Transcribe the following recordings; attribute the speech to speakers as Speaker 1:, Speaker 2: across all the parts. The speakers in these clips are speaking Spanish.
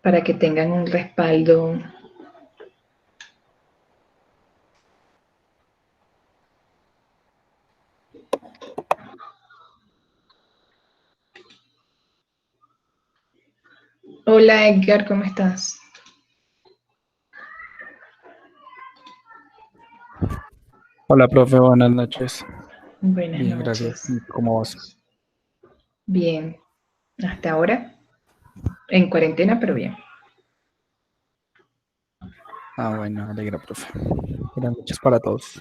Speaker 1: para que tengan un respaldo. Hola Edgar, ¿cómo estás?
Speaker 2: Hola, profe, buenas noches.
Speaker 1: Buenas
Speaker 2: Bien, gracias.
Speaker 1: noches.
Speaker 2: ¿Cómo vas?
Speaker 1: Bien, hasta ahora, en cuarentena, pero bien.
Speaker 2: Ah, bueno, alegra, profe. Buenas noches para todos.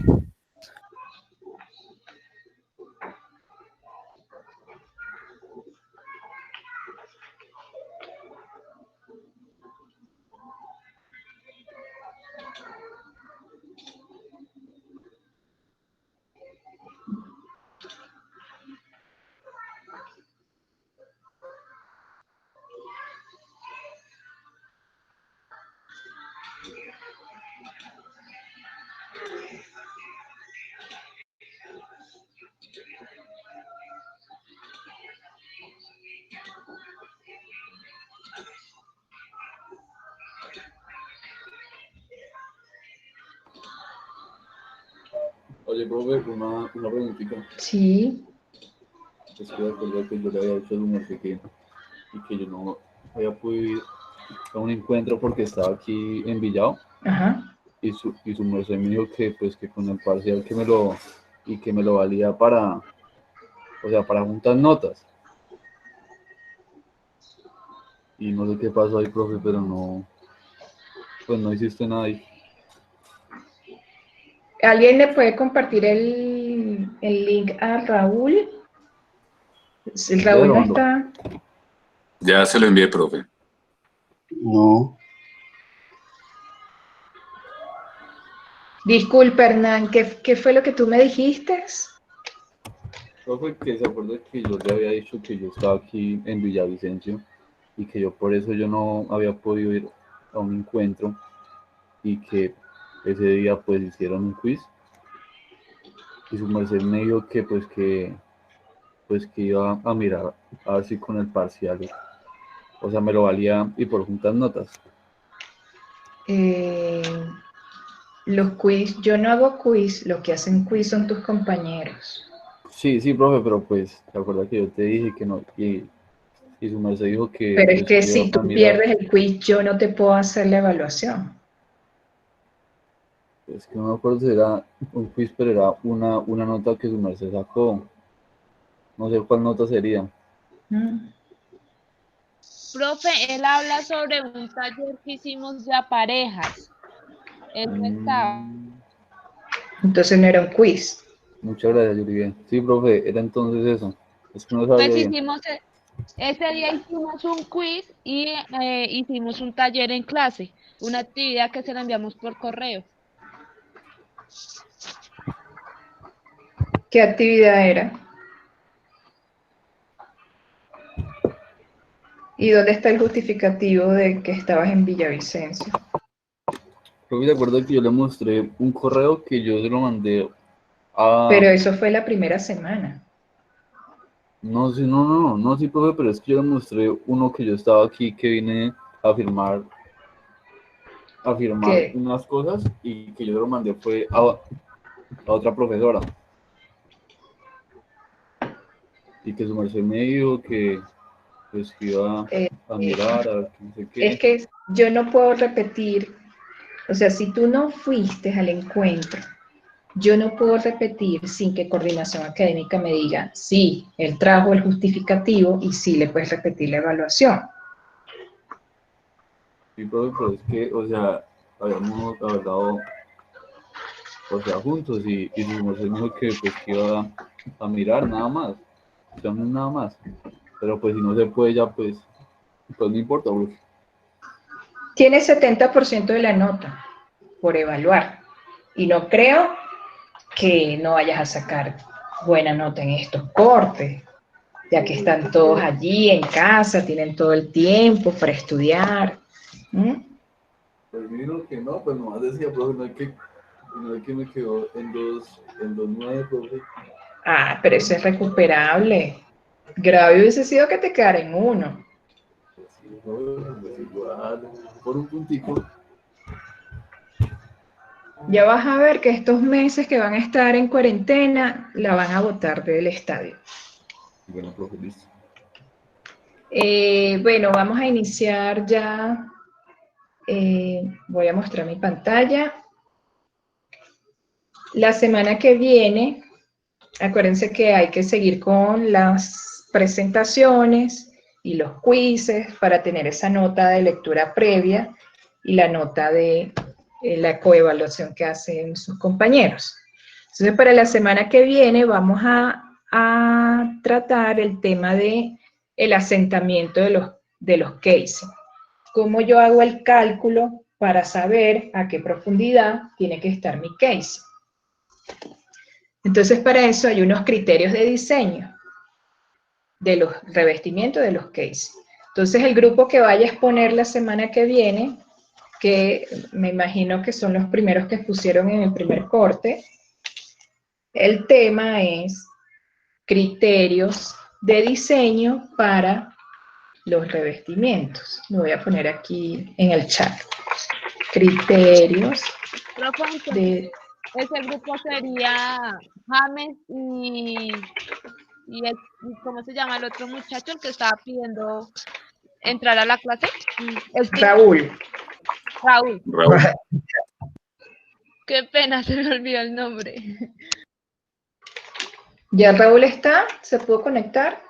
Speaker 3: Oye, profe, una preguntita.
Speaker 1: Sí.
Speaker 3: Es que de acuerdo que yo le había dicho al humor y que yo no había podido ir a un encuentro porque estaba aquí en Villao
Speaker 1: Ajá.
Speaker 3: y su merced me dijo que pues que con el parcial que me lo valía para, o sea, para juntar notas. Y no sé qué pasó ahí, profe, pero no, pues no hiciste nada ahí.
Speaker 1: ¿Alguien le puede compartir el link a Raúl? El
Speaker 3: Ya
Speaker 1: Raúl
Speaker 3: lo
Speaker 1: no
Speaker 3: mandó.
Speaker 1: está.
Speaker 4: Ya se lo envié, profe.
Speaker 3: No.
Speaker 1: Disculpa, Hernán, ¿qué fue lo que tú me dijiste?
Speaker 3: Profe, que se acuerda que yo le había dicho que yo estaba aquí en Villavicencio y que yo por eso yo no había podido ir a un encuentro y que ese día pues hicieron un quiz y su merced me dijo que pues que iba a mirar a ver si con el parcial, o sea, me lo valía y por juntas notas.
Speaker 1: Los quiz, yo no hago quiz, los que hacen quiz son tus compañeros.
Speaker 3: Sí, sí, profe, pero pues, ¿te acuerdas que yo te dije que no? Y su merced dijo que
Speaker 1: Pero es
Speaker 3: pues
Speaker 1: que
Speaker 3: que iba
Speaker 1: si
Speaker 3: a
Speaker 1: tú
Speaker 3: mirar.
Speaker 1: pierdes el quiz, yo no te puedo hacer la evaluación.
Speaker 3: Es que no me acuerdo si era un quiz, pero era una nota que su merced sacó. No sé cuál nota sería.
Speaker 1: Mm.
Speaker 5: Profe, él habla sobre un taller que hicimos de parejas. Él no estaba.
Speaker 1: Entonces no era un quiz.
Speaker 3: Muchas gracias, Yuri. Sí, profe, era entonces eso. Es que no sabía
Speaker 5: Pues
Speaker 3: bien.
Speaker 5: ese día hicimos un quiz y hicimos un taller en clase, una actividad que se la enviamos por correo.
Speaker 1: ¿Qué actividad era? ¿Y dónde está el justificativo de que estabas en Villavicencio?
Speaker 3: Creo que de acuerdo que yo le mostré un correo que yo se lo mandé a...
Speaker 1: Pero eso fue la primera semana.
Speaker 3: No, sí, no, sí, profe, pero es que yo le mostré uno que yo estaba aquí, que vine a firmar
Speaker 1: ¿Qué?
Speaker 3: unas cosas y que yo se lo mandé fue a otra profesora. Y que su merced me dijo que pues que iba
Speaker 1: Eh,
Speaker 3: a mirar, a ver qué no sé
Speaker 1: es
Speaker 3: qué.
Speaker 1: que yo no puedo repetir, o sea, si tú no fuiste al encuentro, yo no puedo repetir sin que coordinación académica me diga, sí, él trajo el justificativo y sí le puedes repetir la evaluación.
Speaker 3: Sí, profe, pero es que, o sea, habíamos hablado, o sea, juntos y su merced me dijo que pues que iba a mirar nada más, o sea, no es nada más. Pero pues si no se puede ya, pues no importa, profe.
Speaker 1: Tienes 70% de la nota por evaluar y no creo que no vayas a sacar buena nota en estos cortes, ya que están todos allí en casa, tienen todo el tiempo para estudiar. ¿Mm?
Speaker 3: Pues me dijo que no, pues nomás decía, profe, no es que me quedó en 2.9, profe.
Speaker 1: Ah, pero eso es recuperable. Grave hubiese sido que te quedara en 1.
Speaker 3: Sí, no, pues igual, por un puntico.
Speaker 1: Ya vas a ver que estos meses que van a estar en cuarentena la van a botar del estadio.
Speaker 3: Bueno, profe, listo.
Speaker 1: Bueno, vamos a iniciar ya. Voy a mostrar mi pantalla. La semana que viene, acuérdense que hay que seguir con las presentaciones y los quizzes para tener esa nota de lectura previa y la nota de la coevaluación que hacen sus compañeros. Entonces, para la semana que viene vamos a tratar el tema de el asentamiento de los cases. Cómo yo hago el cálculo para saber a qué profundidad tiene que estar mi case. Entonces, para eso hay unos criterios de diseño de los revestimientos de los cases. Entonces, el grupo que vaya a exponer la semana que viene, que me imagino que son los primeros que expusieron en el primer corte, el tema es criterios de diseño para los revestimientos. Lo voy a poner aquí en el chat. Criterios
Speaker 5: Profe,
Speaker 1: de...
Speaker 5: ese grupo sería James y ¿cómo se llama el otro muchacho el que estaba pidiendo entrar a la clase?
Speaker 1: Raúl.
Speaker 5: Raúl.
Speaker 4: Raúl,
Speaker 5: Qué pena, se me olvidó el nombre.
Speaker 1: ¿Ya Raúl está? ¿Se pudo conectar?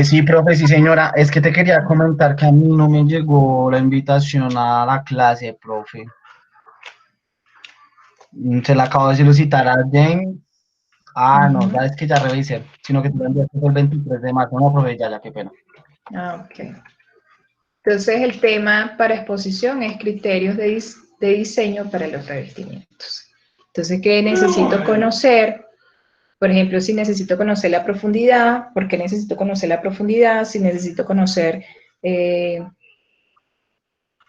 Speaker 6: Sí, profe, sí, señora. Es que te quería comentar que a mí no me llegó la invitación a la clase, profe. Se la acabo de solicitar a Jen. No, ya es que ya revisé, sino que te la enviaste el 23 de marzo. No, profe, ya, qué pena.
Speaker 1: Ok. Entonces, el tema para exposición es criterios de diseño para los revestimientos. Entonces, ¿qué necesito conocer? Por ejemplo, si necesito conocer la profundidad, ¿por qué necesito conocer la profundidad? Si necesito conocer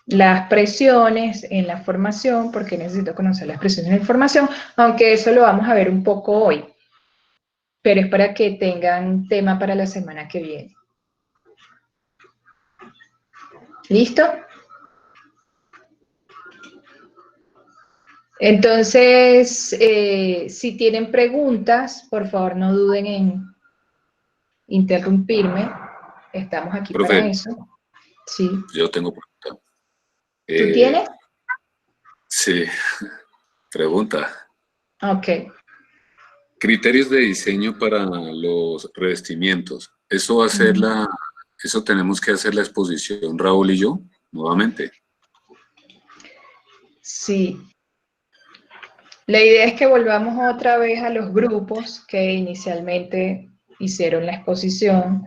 Speaker 1: las presiones en la formación, ¿por qué necesito conocer las presiones en la formación? Aunque eso lo vamos a ver un poco hoy, pero es para que tengan tema para la semana que viene. ¿Listo? Entonces, si tienen preguntas, por favor no duden en interrumpirme. Estamos aquí para
Speaker 4: profe,
Speaker 1: eso. Sí.
Speaker 4: yo tengo pregunta.
Speaker 1: ¿Tú tienes?
Speaker 4: Sí, pregunta.
Speaker 1: Ok.
Speaker 4: Criterios de diseño para los revestimientos. Eso va a ser eso tenemos que hacer la exposición, Raúl y yo, nuevamente.
Speaker 1: Sí. La idea es que volvamos otra vez a los grupos que inicialmente hicieron la exposición.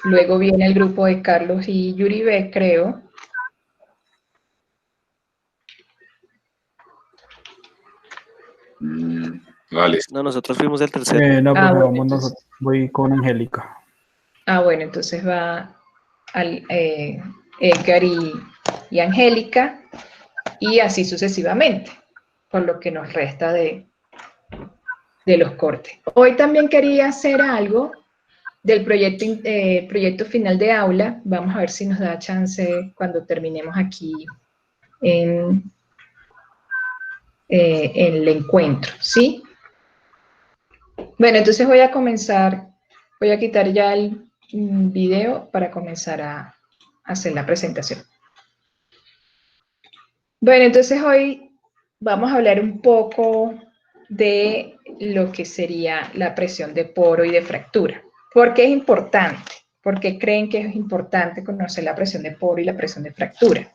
Speaker 1: Luego viene el grupo de Carlos y Yuribe, creo.
Speaker 4: Vale.
Speaker 7: No, nosotros fuimos el tercero.
Speaker 2: No, profe,
Speaker 1: bueno,
Speaker 2: vamos
Speaker 1: entonces,
Speaker 2: nosotros. Voy con Angélica.
Speaker 1: bueno, entonces va Edgar y Angélica, y así sucesivamente, por lo que nos resta de los cortes. Hoy también quería hacer algo del proyecto final de aula. Vamos a ver si nos da chance cuando terminemos aquí en el encuentro, ¿sí? Bueno, entonces voy a comenzar, voy a quitar ya el video para comenzar a hacer la presentación. Bueno, entonces hoy vamos a hablar un poco de lo que sería la presión de poro y de fractura. ¿Por qué es importante? ¿Por qué creen que es importante conocer la presión de poro y la presión de fractura?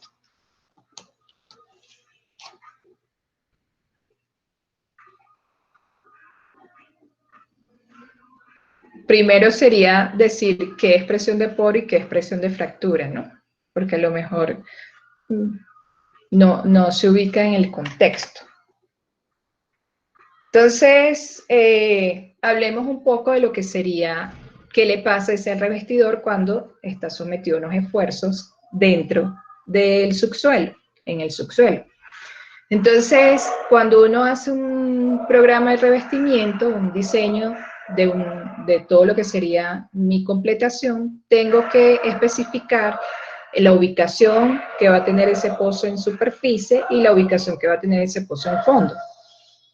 Speaker 1: Primero sería decir qué es presión de poro y qué es presión de fractura, ¿no? Porque a lo mejor no se ubica en el contexto. Entonces, hablemos un poco de lo que sería, qué le pasa a ese revestidor cuando está sometido a unos esfuerzos dentro del subsuelo, en el subsuelo. Entonces, cuando uno hace un programa de revestimiento, un diseño de todo lo que sería mi completación, tengo que especificar la ubicación que va a tener ese pozo en superficie y la ubicación que va a tener ese pozo en fondo.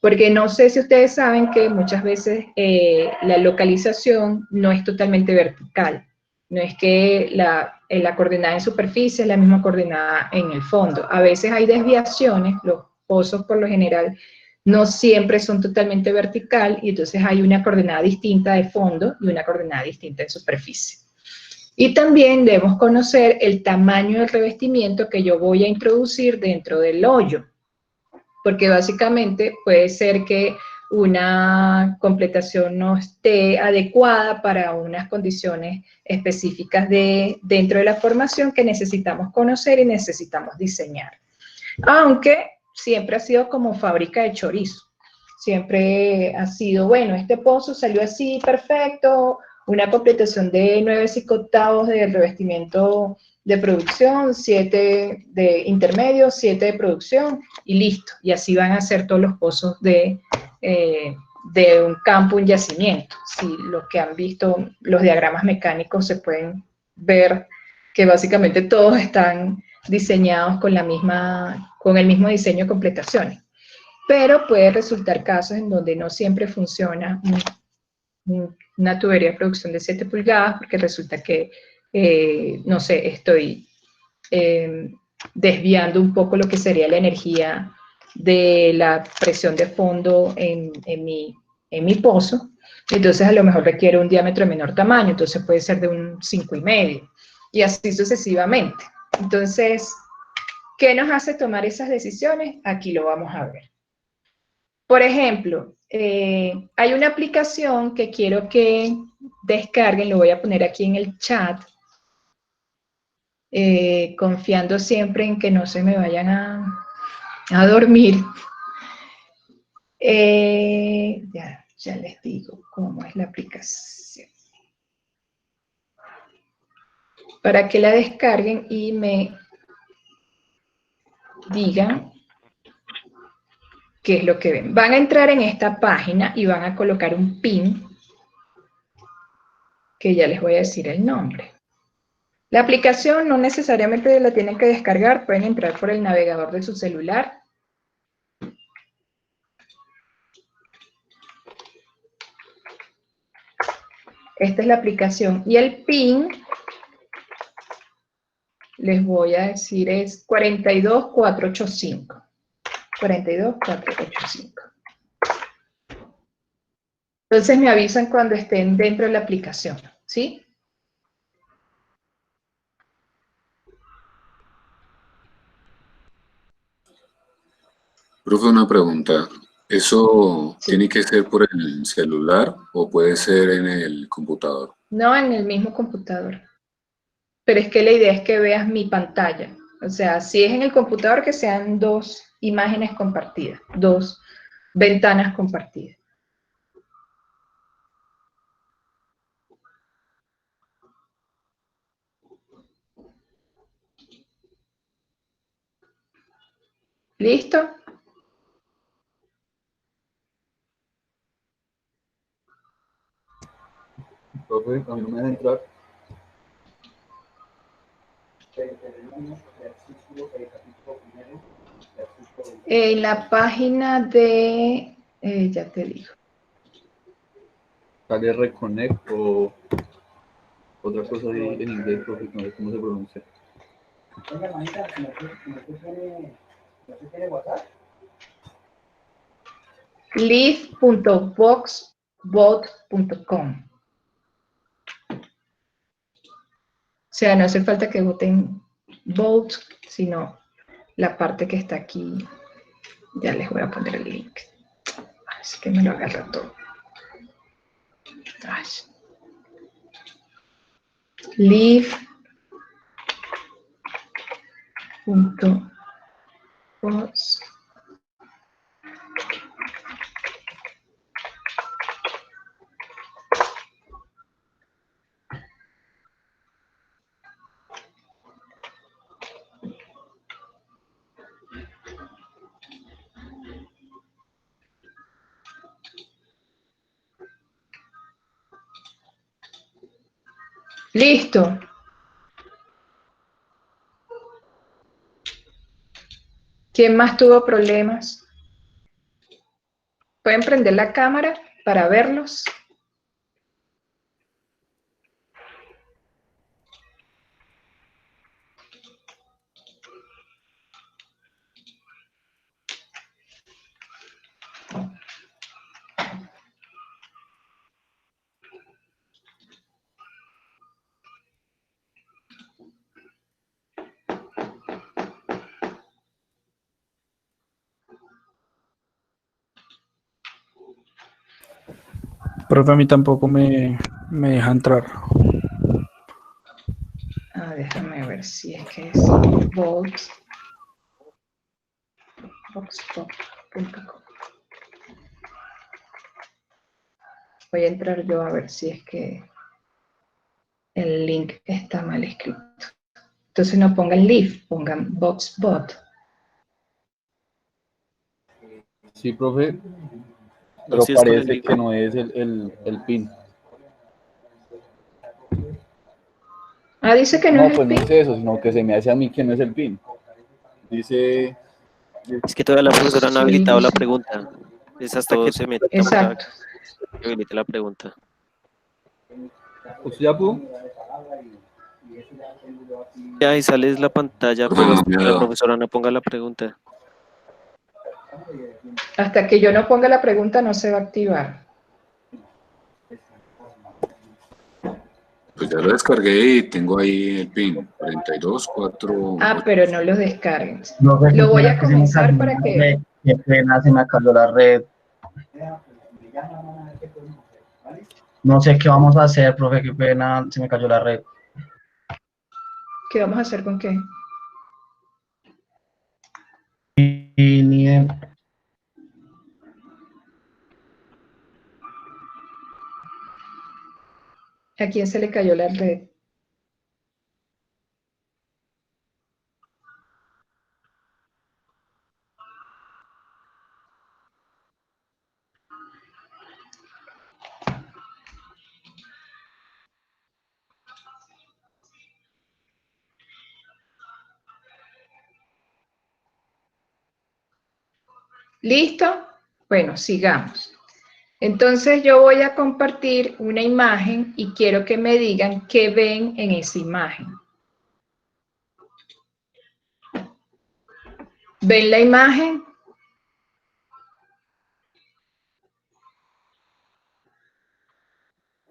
Speaker 1: Porque no sé si ustedes saben que muchas veces la localización no es totalmente vertical. No es que la coordenada en superficie es la misma coordenada en el fondo. A veces hay desviaciones, los pozos por lo general no siempre son totalmente vertical y entonces hay una coordenada distinta de fondo y una coordenada distinta de superficie. Y también debemos conocer el tamaño del revestimiento que yo voy a introducir dentro del hoyo, porque básicamente puede ser que una completación no esté adecuada para unas condiciones específicas dentro de la formación que necesitamos conocer y necesitamos diseñar. Aunque siempre ha sido como fábrica de chorizo. Siempre ha sido, bueno, este pozo salió así, perfecto, una completación de 9/5 de revestimiento de producción, 7 de intermedio, 7 de producción y listo. Y así van a ser todos los pozos de un campo, un yacimiento. Si los que han visto los diagramas mecánicos se pueden ver que básicamente todos están diseñados con el mismo diseño de completaciones. Pero puede resultar casos en donde no siempre funciona una tubería de producción de 7 pulgadas, porque resulta que, no sé, estoy desviando un poco lo que sería la energía de la presión de fondo en mi pozo, entonces a lo mejor requiere un diámetro de menor tamaño, entonces puede ser de un 5,5, y así sucesivamente. Entonces, ¿qué nos hace tomar esas decisiones? Aquí lo vamos a ver. Por ejemplo, hay una aplicación que quiero que descarguen, lo voy a poner aquí en el chat, confiando siempre en que no se me vayan a dormir. Ya les digo cómo es la aplicación. Para que la descarguen y me digan qué es lo que ven. Van a entrar en esta página y van a colocar un pin, que ya les voy a decir el nombre. La aplicación no necesariamente la tienen que descargar, pueden entrar por el navegador de su celular. Esta es la aplicación. Y el PIN, les voy a decir, es 42485. 42485. Entonces me avisan cuando estén dentro de la aplicación, ¿sí?
Speaker 4: Profe, una pregunta. ¿Eso
Speaker 1: Sí.
Speaker 4: tiene que ser por el celular o puede ser en el computador?
Speaker 1: No, en el mismo computador. Pero es que la idea es que veas mi pantalla. O sea, si es en el computador, que sean 2 imágenes compartidas, 2 ventanas compartidas. ¿Listo?
Speaker 3: Profe, a mí no me deja entrar.
Speaker 1: En la página de, ya te digo,
Speaker 3: Sale Reconnect o otra cosa ahí en inglés, profe, no sé cómo se pronuncia.
Speaker 1: live.voxbot.com. O sea, no hace falta que voten vote, sino la parte que está aquí. Ya les voy a poner el link. Así que me lo agarra todo. Ay. Live.vox. Listo. ¿Quién más tuvo problemas? ¿Pueden prender la cámara para verlos?
Speaker 2: Profe, a mí tampoco me deja entrar.
Speaker 1: Ah, déjame ver si es que es boxpop.com. Voy a entrar yo a ver si es que el link está mal escrito. Entonces no pongan live, pongan boxbot.
Speaker 3: Sí, profe, pero
Speaker 7: Así es con el
Speaker 3: parece
Speaker 7: link.
Speaker 3: que no es el pin.
Speaker 1: Ah, dice que no
Speaker 3: No,
Speaker 1: es el
Speaker 3: pues no
Speaker 1: pin.
Speaker 3: es eso, sino que se me hace a mí que no es el pin. Dice,
Speaker 7: Es que todavía la profesora no ha
Speaker 1: Sí,
Speaker 7: habilitado la
Speaker 1: dice.
Speaker 7: pregunta. Es hasta que se meta para
Speaker 1: Exacto.
Speaker 7: que habilite la pregunta.
Speaker 3: ¿usted ya pudo?
Speaker 7: Ya ahí sale la pantalla,
Speaker 4: Profe,
Speaker 7: pero
Speaker 4: no
Speaker 7: hasta
Speaker 4: me
Speaker 7: que
Speaker 4: ha
Speaker 7: la
Speaker 4: dado.
Speaker 7: profesora no ponga la pregunta.
Speaker 1: Hasta que yo no ponga la pregunta no se va a activar.
Speaker 4: Pues ya lo descargué y tengo ahí el pin 424.
Speaker 1: Ah, pero no lo descarguen.
Speaker 6: No sé qué
Speaker 1: Lo voy
Speaker 6: pena
Speaker 1: a
Speaker 6: que se me cayó
Speaker 1: comenzar para
Speaker 6: la
Speaker 1: que...
Speaker 6: red. Qué pena, se me cayó la red. No sé qué vamos a hacer, profe, qué pena, se me cayó la red.
Speaker 1: ¿Qué vamos a hacer con qué?
Speaker 6: Y ni idea.
Speaker 1: ¿A quién se le cayó la red? ¿Listo? Bueno, sigamos. Entonces yo voy a compartir una imagen y quiero que me digan qué ven en esa imagen. ¿Ven la imagen?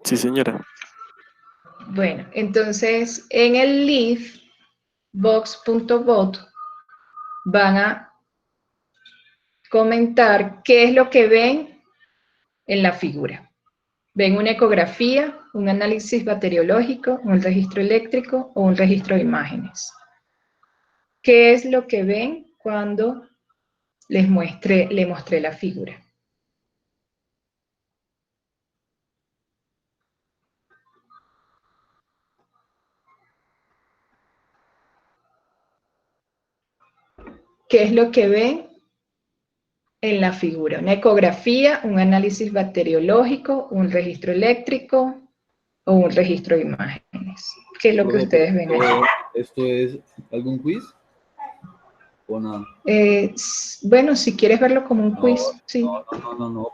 Speaker 7: Sí, señora.
Speaker 1: Bueno, entonces en el live box.bot van a comentar qué es lo que ven en la figura. ¿Ven una ecografía, un análisis bacteriológico, un registro eléctrico o un registro de imágenes? ¿Qué es lo que ven cuando le mostré la figura? ¿Qué es lo que ven en la figura? ¿Una ecografía, un análisis bacteriológico, un registro eléctrico o un registro de imágenes? ¿Qué es lo que
Speaker 3: Profe,
Speaker 1: ustedes ven allí?
Speaker 3: ¿esto es algún quiz o nada?
Speaker 1: Bueno, si quieres verlo como un quiz, sí.
Speaker 3: No,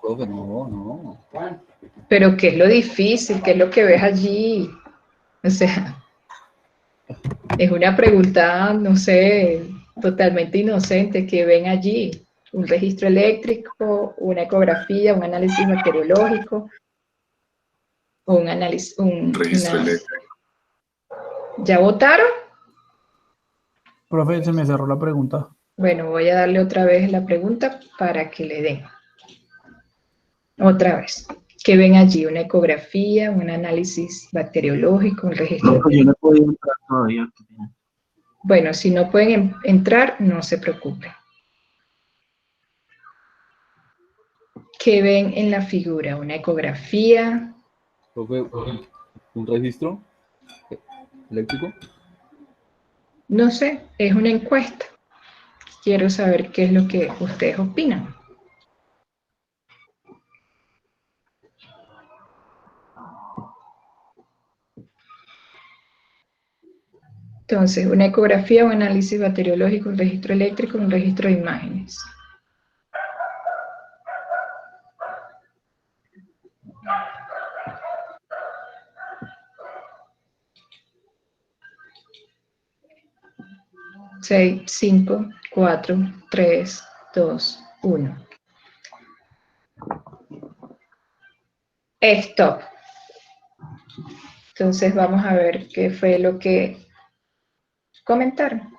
Speaker 3: profe, no.
Speaker 1: Pero ¿qué es lo difícil? ¿Qué es lo que ves allí? O sea, es una pregunta, no sé, totalmente inocente. ¿Qué ven allí? ¿Un registro eléctrico, una ecografía, un análisis bacteriológico o un análisis,
Speaker 4: Registro eléctrico.
Speaker 1: ¿Ya votaron?
Speaker 2: Profe, se me cerró la pregunta.
Speaker 1: Bueno, voy a darle otra vez la pregunta para que le den. Otra vez. ¿Qué ven allí? ¿Una ecografía, un análisis bacteriológico, un registro?
Speaker 6: Yo no he podido entrar todavía.
Speaker 1: Bueno, si no pueden entrar, no se preocupen. ¿Qué ven en la figura? ¿Una ecografía?
Speaker 3: Profe, ¿un registro eléctrico?
Speaker 1: No sé, es una encuesta. Quiero saber qué es lo que ustedes opinan. Entonces, una ecografía, un análisis bacteriológico, un registro eléctrico, un registro de imágenes. Seis, 5, 4, 3, 2, 1. Stop. Entonces vamos a ver qué fue lo que comentaron.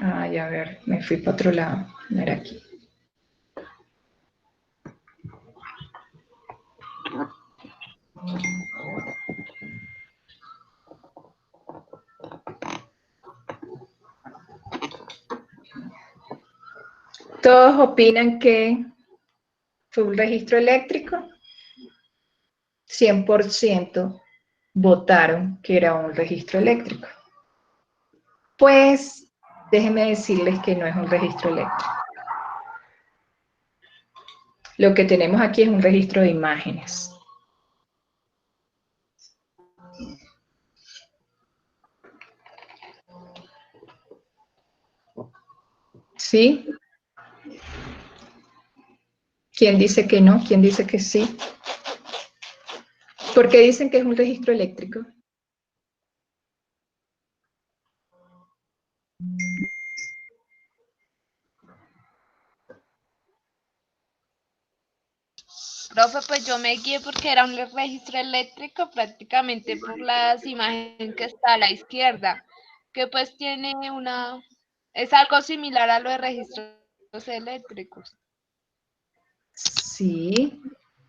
Speaker 1: Ay, a ver, me fui para otro lado. No era aquí. ¿Todos opinan que fue un registro eléctrico? 100% votaron que era un registro eléctrico. Pues, déjenme decirles que no es un registro eléctrico. Lo que tenemos aquí es un registro de imágenes. ¿Sí? ¿Quién dice que no? ¿Quién dice que sí? ¿Por qué dicen que es un registro eléctrico?
Speaker 5: Profe, pues yo me guié porque era un registro eléctrico prácticamente por las imágenes que está a la izquierda, que pues tiene es algo similar a lo de registros eléctricos.
Speaker 1: Sí,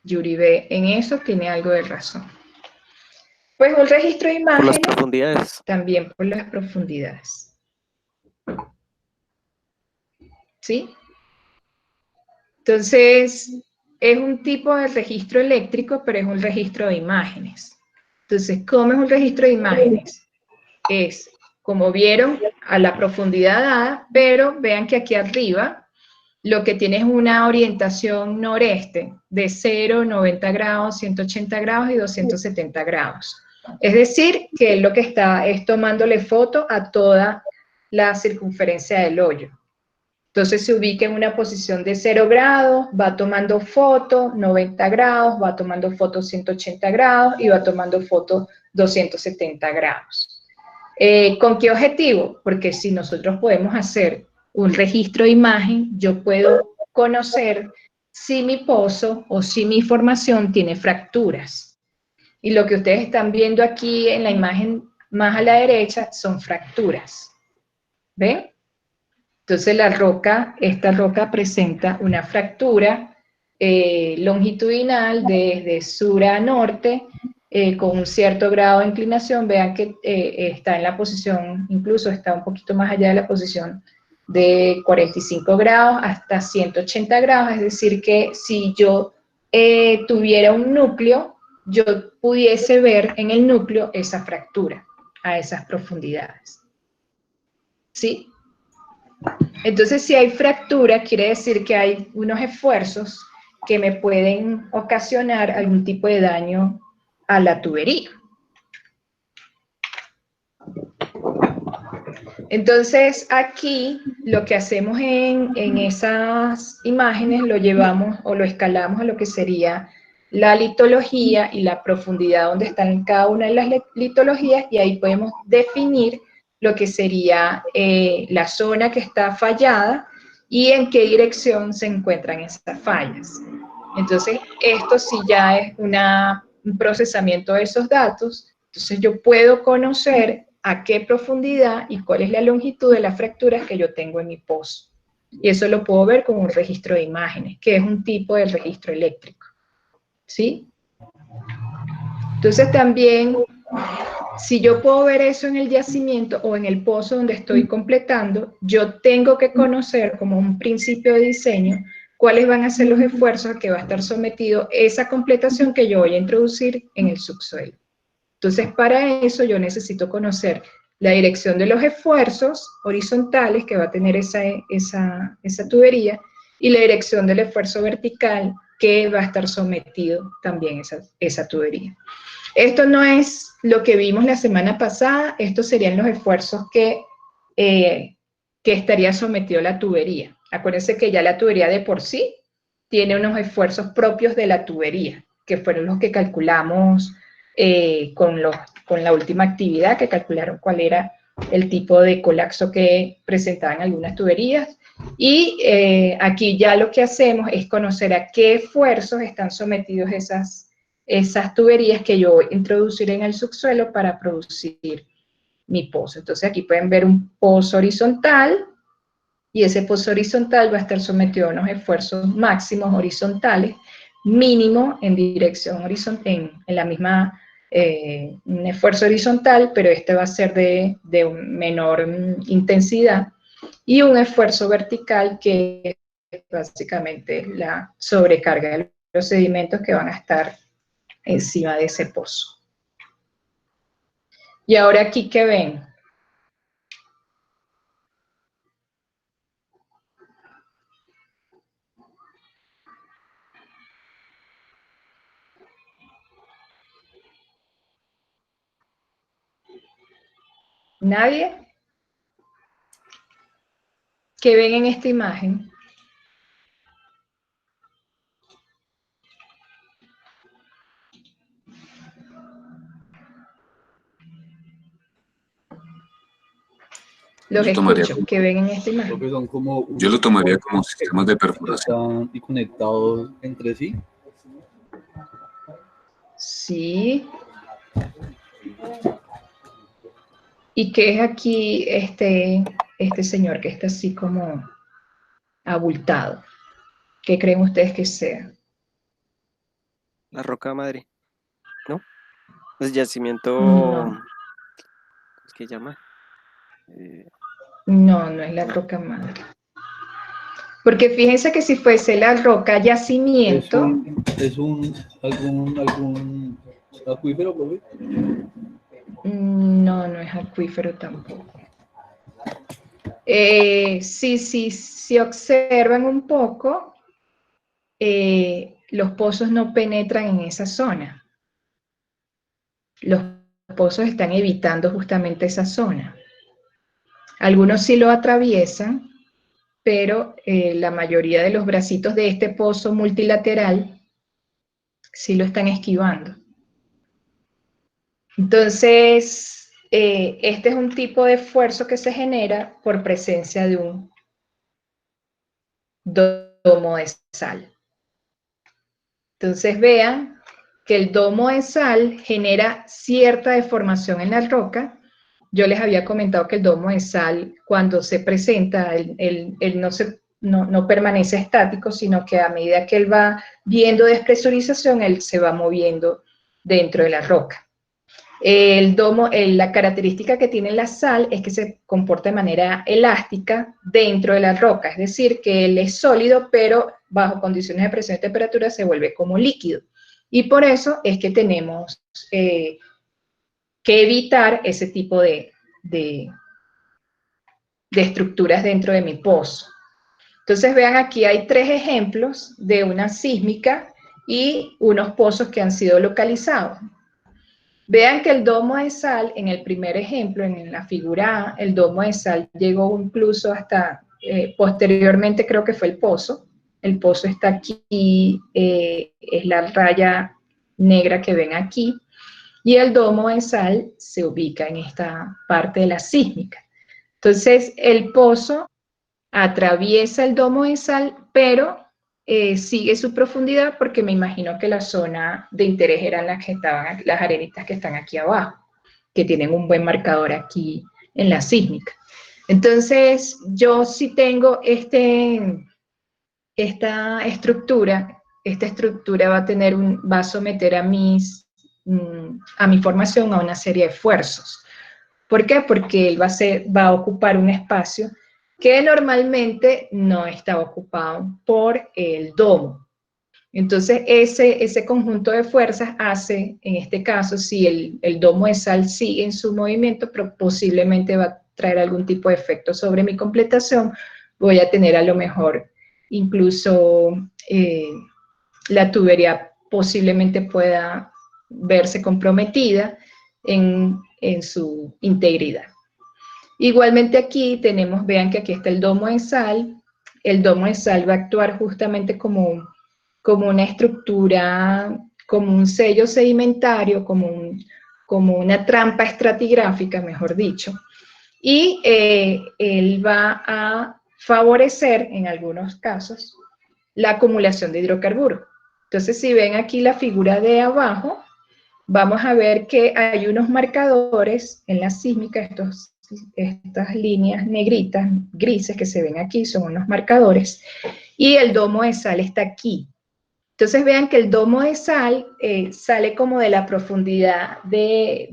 Speaker 1: Yuribe, en eso tiene algo de razón. Pues un registro de
Speaker 7: Por las
Speaker 1: imágenes,
Speaker 7: profundidades.
Speaker 1: también por las profundidades. ¿Sí? Entonces, es un tipo de registro eléctrico, pero es un registro de imágenes. Entonces, ¿cómo es un registro de imágenes? Es, como vieron, a la profundidad dada, pero vean que aquí arriba lo que tiene es una orientación noreste de 0, 90 grados, 180 grados y 270 grados. Es decir, que lo que está es tomándole foto a toda la circunferencia del hoyo. Entonces se ubica en una posición de 0 grados, va tomando foto, 90 grados, va tomando foto 180 grados y va tomando foto 270 grados. ¿Con qué objetivo? Porque si nosotros podemos hacer un registro de imagen, yo puedo conocer si mi pozo o si mi formación tiene fracturas. Y lo que ustedes están viendo aquí en la imagen más a la derecha son fracturas. ¿Ven? Entonces esta roca presenta una fractura longitudinal desde sur a norte, con un cierto grado de inclinación. Vean que está en la posición, incluso está un poquito más allá de la posición de 45 grados hasta 180 grados, es decir que si yo tuviera un núcleo, yo pudiese ver en el núcleo esa fractura a esas profundidades. ¿Sí? Entonces, si hay fractura, quiere decir que hay unos esfuerzos que me pueden ocasionar algún tipo de daño a la tubería. Entonces, aquí lo que hacemos en esas imágenes lo llevamos o lo escalamos a lo que sería la litología y la profundidad donde están cada una de las litologías, y ahí podemos definir lo que sería la zona que está fallada y en qué dirección se encuentran esas fallas. Entonces, esto sí ya es un procesamiento de esos datos. Entonces, yo puedo conocer a qué profundidad y cuál es la longitud de las fracturas que yo tengo en mi pozo. Y eso lo puedo ver con un registro de imágenes, que es un tipo de registro eléctrico. ¿Sí? Entonces, también, si yo puedo ver eso en el yacimiento o en el pozo donde estoy completando, yo tengo que conocer, como un principio de diseño, cuáles van a ser los esfuerzos a que va a estar sometido esa completación que yo voy a introducir en el subsuelo. Entonces, para eso yo necesito conocer la dirección de los esfuerzos horizontales que va a tener esa tubería y la dirección del esfuerzo vertical que va a estar sometido también esa tubería. Esto no es lo que vimos la semana pasada, estos serían los esfuerzos que estaría sometido la tubería. Acuérdense que ya la tubería de por sí tiene unos esfuerzos propios de la tubería, que fueron los que calculamos con la última actividad, que calcularon cuál era el tipo de colapso que presentaban algunas tuberías. Y aquí ya lo que hacemos es conocer a qué esfuerzos están sometidos esas tuberías que yo voy a introducir en el subsuelo para producir mi pozo. Entonces aquí pueden ver un pozo horizontal, y ese pozo horizontal va a estar sometido a unos esfuerzos máximos horizontales, mínimo en dirección horizontal, en la misma, un esfuerzo horizontal, pero este va a ser de menor intensidad, y un esfuerzo vertical que es básicamente la sobrecarga de los sedimentos que van a estar encima de ese pozo. Y ahora aquí, ¿qué ven? ¿Nadie? ¿Qué ven en esta imagen? Los escucho, ¿qué ven en esta imagen?
Speaker 3: Porque son como
Speaker 4: Yo lo tomaría como sistemas de perforación.
Speaker 3: están y conectados entre sí.
Speaker 1: Sí. ¿Y qué es aquí este señor que está así como abultado? ¿Qué creen ustedes que sea?
Speaker 7: La roca madre, ¿no? El yacimiento,
Speaker 1: No,
Speaker 7: ¿cómo es que llama?
Speaker 1: no es la roca madre. Porque fíjense que si fuese la roca yacimiento...
Speaker 3: ¿Algún acuífero, profe?
Speaker 1: No es acuífero tampoco. Si observan un poco, los pozos no penetran en esa zona. Los pozos están evitando justamente esa zona. Algunos sí lo atraviesan, pero la mayoría de los bracitos de este pozo multilateral sí lo están esquivando. Entonces, este es un tipo de esfuerzo que se genera por presencia de un domo de sal. Entonces vean que el domo de sal genera cierta deformación en la roca. Yo les había comentado que el domo de sal, cuando se presenta, él no permanece estático, sino que a medida que él va viendo despresurización, él se va moviendo dentro de la roca. El domo, la característica que tiene la sal es que se comporta de manera elástica dentro de la roca, es decir, que él es sólido, pero bajo condiciones de presión y temperatura se vuelve como líquido. Y por eso es que tenemos que evitar ese tipo de estructuras dentro de mi pozo. Entonces vean, aquí hay 3 ejemplos de una sísmica y unos pozos que han sido localizados. Vean que el domo de sal, en el primer ejemplo, en la figura A, el domo de sal llegó incluso hasta, posteriormente creo que fue el pozo. El pozo está aquí, es la raya negra que ven aquí. Y el domo de sal se ubica en esta parte de la sísmica. Entonces, el pozo atraviesa el domo de sal, pero sigue su profundidad porque me imagino que la zona de interés eran las que estaban, las arenitas que están aquí abajo, que tienen un buen marcador aquí en la sísmica. Entonces, yo sí tengo esta estructura va a va a someter a mi formación a una serie de esfuerzos. ¿Por qué? Porque él va a ocupar un espacio que normalmente no está ocupado por el domo. Entonces, ese conjunto de fuerzas hace, en este caso, si el domo de sal sigue en su movimiento, pero posiblemente va a traer algún tipo de efecto sobre mi completación, voy a tener a lo mejor incluso la tubería posiblemente pueda verse comprometida en su integridad. Igualmente aquí tenemos, vean que aquí está el domo de sal. El domo de sal va a actuar justamente como una estructura, como un sello sedimentario, como una trampa estratigráfica, mejor dicho. Y él va a favorecer, en algunos casos, la acumulación de hidrocarburos. Entonces, si ven aquí la figura de abajo, vamos a ver que hay unos marcadores en la sísmica, estas líneas negritas, grises que se ven aquí, son unos marcadores, y el domo de sal está aquí. Entonces vean que el domo de sal sale como de la profundidad de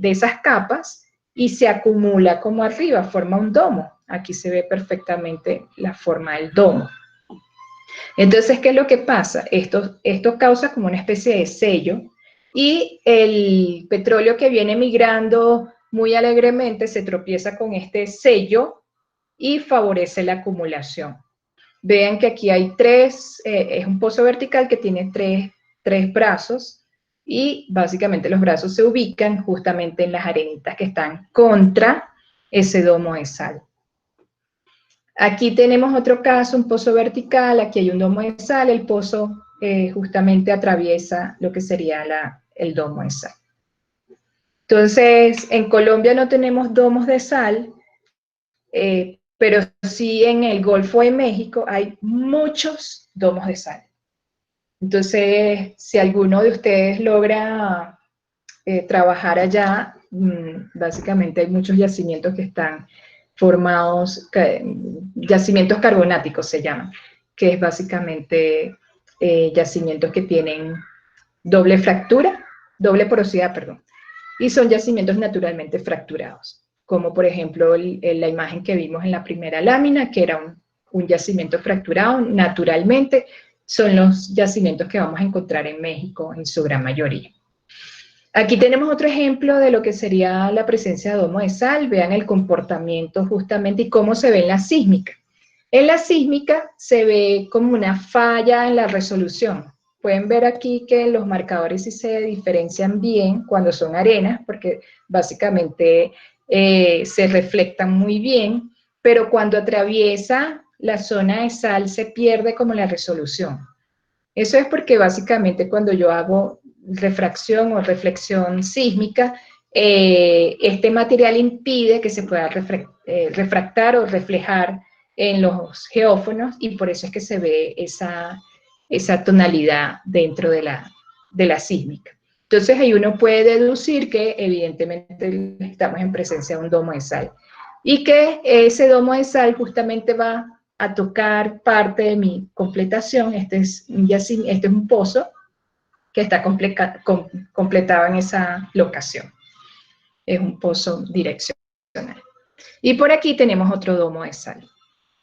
Speaker 1: esas capas y se acumula como arriba, forma un domo. Aquí se ve perfectamente la forma del domo. Entonces, ¿qué es lo que pasa? Esto causa como una especie de sello y el petróleo que viene migrando muy alegremente se tropieza con este sello y favorece la acumulación. Vean que aquí hay es un pozo vertical que tiene tres brazos y básicamente los brazos se ubican justamente en las arenitas que están contra ese domo de sal. Aquí tenemos otro caso, un pozo vertical, aquí hay un domo de sal, el pozo justamente atraviesa lo que sería el domo de sal. Entonces, en Colombia no tenemos domos de sal, pero sí en el Golfo de México hay muchos domos de sal. Entonces, si alguno de ustedes logra trabajar allá, básicamente hay muchos yacimientos que están formados, yacimientos carbonáticos se llaman, que es básicamente yacimientos que tienen doble porosidad, perdón, y son yacimientos naturalmente fracturados, como por ejemplo la imagen que vimos en la primera lámina, que era un yacimiento fracturado naturalmente, son los yacimientos que vamos a encontrar en México en su gran mayoría. Aquí tenemos otro ejemplo de lo que sería la presencia de domo de sal. Vean el comportamiento justamente y cómo se ve en la sísmica. En la sísmica se ve como una falla en la resolución. Pueden ver aquí que los marcadores sí se diferencian bien cuando son arenas, porque básicamente se reflectan muy bien, pero cuando atraviesa la zona de sal se pierde como la resolución. Eso es porque básicamente cuando yo hago refracción o reflexión sísmica, este material impide que se pueda refractar o reflejar en los geófonos y por eso es que se ve esa tonalidad dentro de la sísmica. Entonces ahí uno puede deducir que evidentemente estamos en presencia de un domo de sal y que ese domo de sal justamente va a tocar parte de mi completación. Este es un pozo que está completado en esa locación. Es un pozo direccional. Y por aquí tenemos otro domo de sal.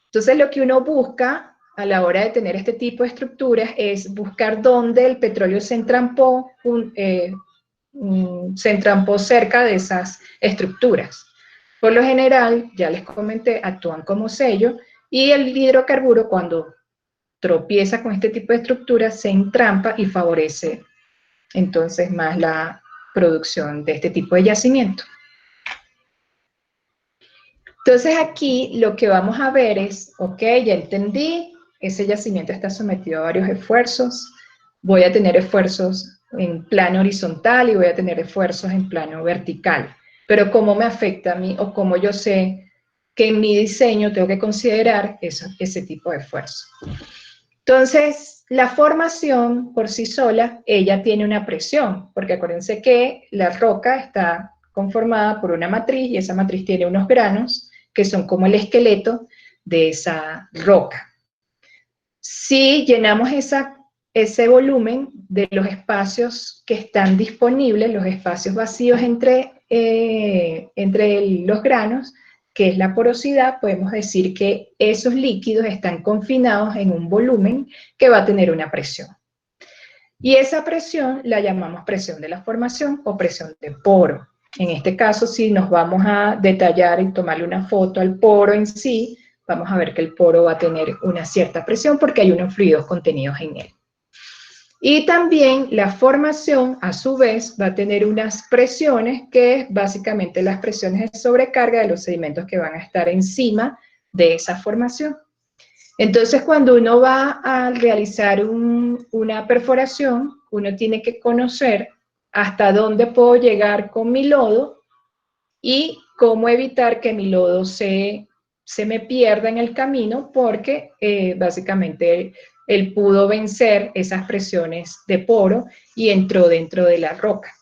Speaker 1: Entonces lo que uno busca a la hora de tener este tipo de estructuras es buscar dónde el petróleo se entrampó cerca de esas estructuras. Por lo general, ya les comenté, actúan como sello y el hidrocarburo cuando tropieza con este tipo de estructuras se entrampa y favorece entonces más la producción de este tipo de yacimiento. Entonces aquí lo que vamos a ver es, ok, ya entendí, ese yacimiento está sometido a varios esfuerzos, voy a tener esfuerzos en plano horizontal y voy a tener esfuerzos en plano vertical, pero ¿cómo me afecta a mí o cómo yo sé que en mi diseño tengo que considerar ese tipo de esfuerzo? Entonces, la formación por sí sola, ella tiene una presión, porque acuérdense que la roca está conformada por una matriz y esa matriz tiene unos granos que son como el esqueleto de esa roca. Si llenamos ese volumen de los espacios que están disponibles, los espacios vacíos entre los granos, que es la porosidad, podemos decir que esos líquidos están confinados en un volumen que va a tener una presión. Y esa presión la llamamos presión de la formación o presión de poro. En este caso, si nos vamos a detallar y tomarle una foto al poro en sí, vamos a ver que el poro va a tener una cierta presión porque hay unos fluidos contenidos en él. Y también la formación, a su vez, va a tener unas presiones, que es básicamente las presiones de sobrecarga de los sedimentos que van a estar encima de esa formación. Entonces, cuando uno va a realizar una perforación, uno tiene que conocer hasta dónde puedo llegar con mi lodo y cómo evitar que mi lodo se me pierda en el camino, porque básicamente él pudo vencer esas presiones de poro y entró dentro de la roca.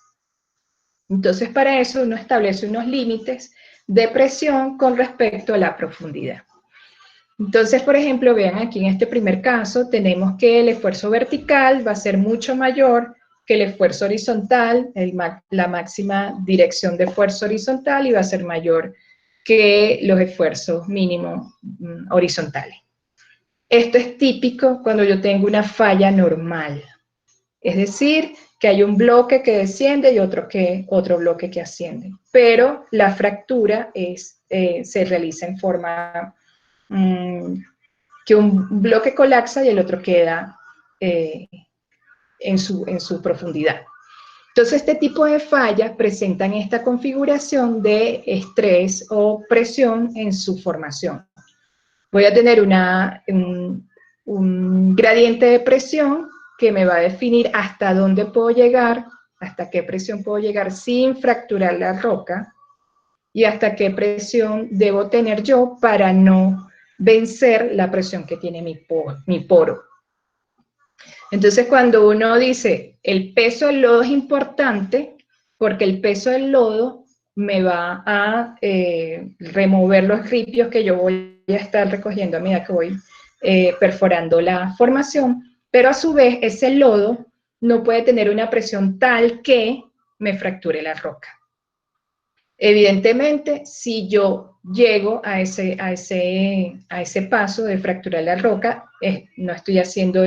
Speaker 1: Entonces, para eso uno establece unos límites de presión con respecto a la profundidad. Entonces, por ejemplo, vean aquí en este primer caso, tenemos que el esfuerzo vertical va a ser mucho mayor que el esfuerzo horizontal, la máxima dirección de fuerza horizontal, y va a ser mayor que los esfuerzos mínimos horizontales. Esto es típico cuando yo tengo una falla normal, es decir, que hay un bloque que desciende y otro bloque que asciende, pero la fractura se realiza en forma que un bloque colapsa y el otro queda en su profundidad. Entonces, este tipo de fallas presentan esta configuración de estrés o presión en su formación. Voy a tener un gradiente de presión que me va a definir hasta dónde puedo llegar, hasta qué presión puedo llegar sin fracturar la roca, y hasta qué presión debo tener yo para no vencer la presión que tiene mi poro. Entonces, cuando uno dice el peso del lodo es importante, porque el peso del lodo me va a remover los ripios que yo voy a estar recogiendo a medida que voy perforando la formación, pero a su vez ese lodo no puede tener una presión tal que me fracture la roca. Evidentemente, si yo llego a ese paso de fracturar la roca, no estoy haciendo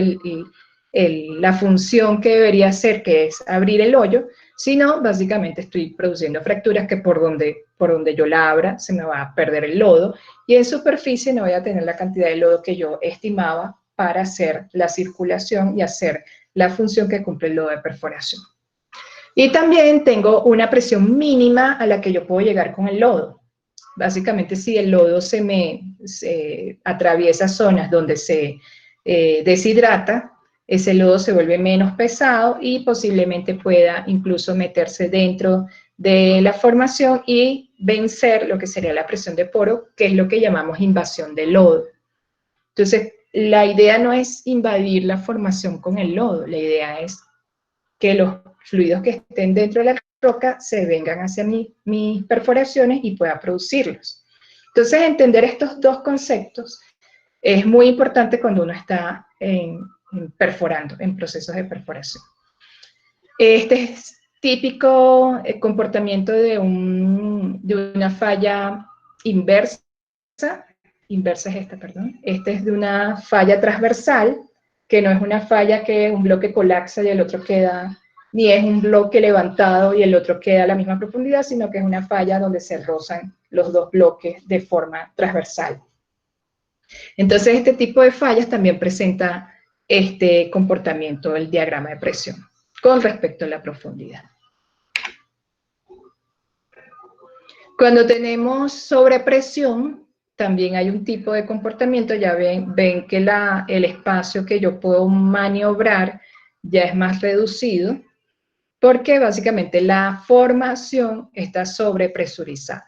Speaker 1: la función que debería hacer, que es abrir el hoyo, sino básicamente estoy produciendo fracturas que por donde yo la abra se me va a perder el lodo, y en superficie no voy a tener la cantidad de lodo que yo estimaba para hacer la circulación y hacer la función que cumple el lodo de perforación. Y también tengo una presión mínima a la que yo puedo llegar con el lodo. Básicamente, si el lodo se atraviesa zonas donde se deshidrata, ese lodo se vuelve menos pesado y posiblemente pueda incluso meterse dentro de la formación y vencer lo que sería la presión de poro, que es lo que llamamos invasión de lodo. Entonces, la idea no es invadir la formación con el lodo, la idea es que los fluidos que estén dentro de la roca se vengan hacia mis perforaciones y pueda producirlos. Entonces, entender estos dos conceptos es muy importante cuando uno está perforando, en procesos de perforación. Este es típico comportamiento de una falla inversa. Inversa es esta, perdón. Este es de una falla transversal, que no es una falla que un bloque colapsa y el otro queda, ni es un bloque levantado y el otro queda a la misma profundidad, sino que es una falla donde se rozan los dos bloques de forma transversal. Entonces, este tipo de fallas también presenta este comportamiento del diagrama de presión con respecto a la profundidad. Cuando tenemos sobrepresión, también hay un tipo de comportamiento. Ya ven que el espacio que yo puedo maniobrar ya es más reducido, porque básicamente la formación está sobrepresurizada.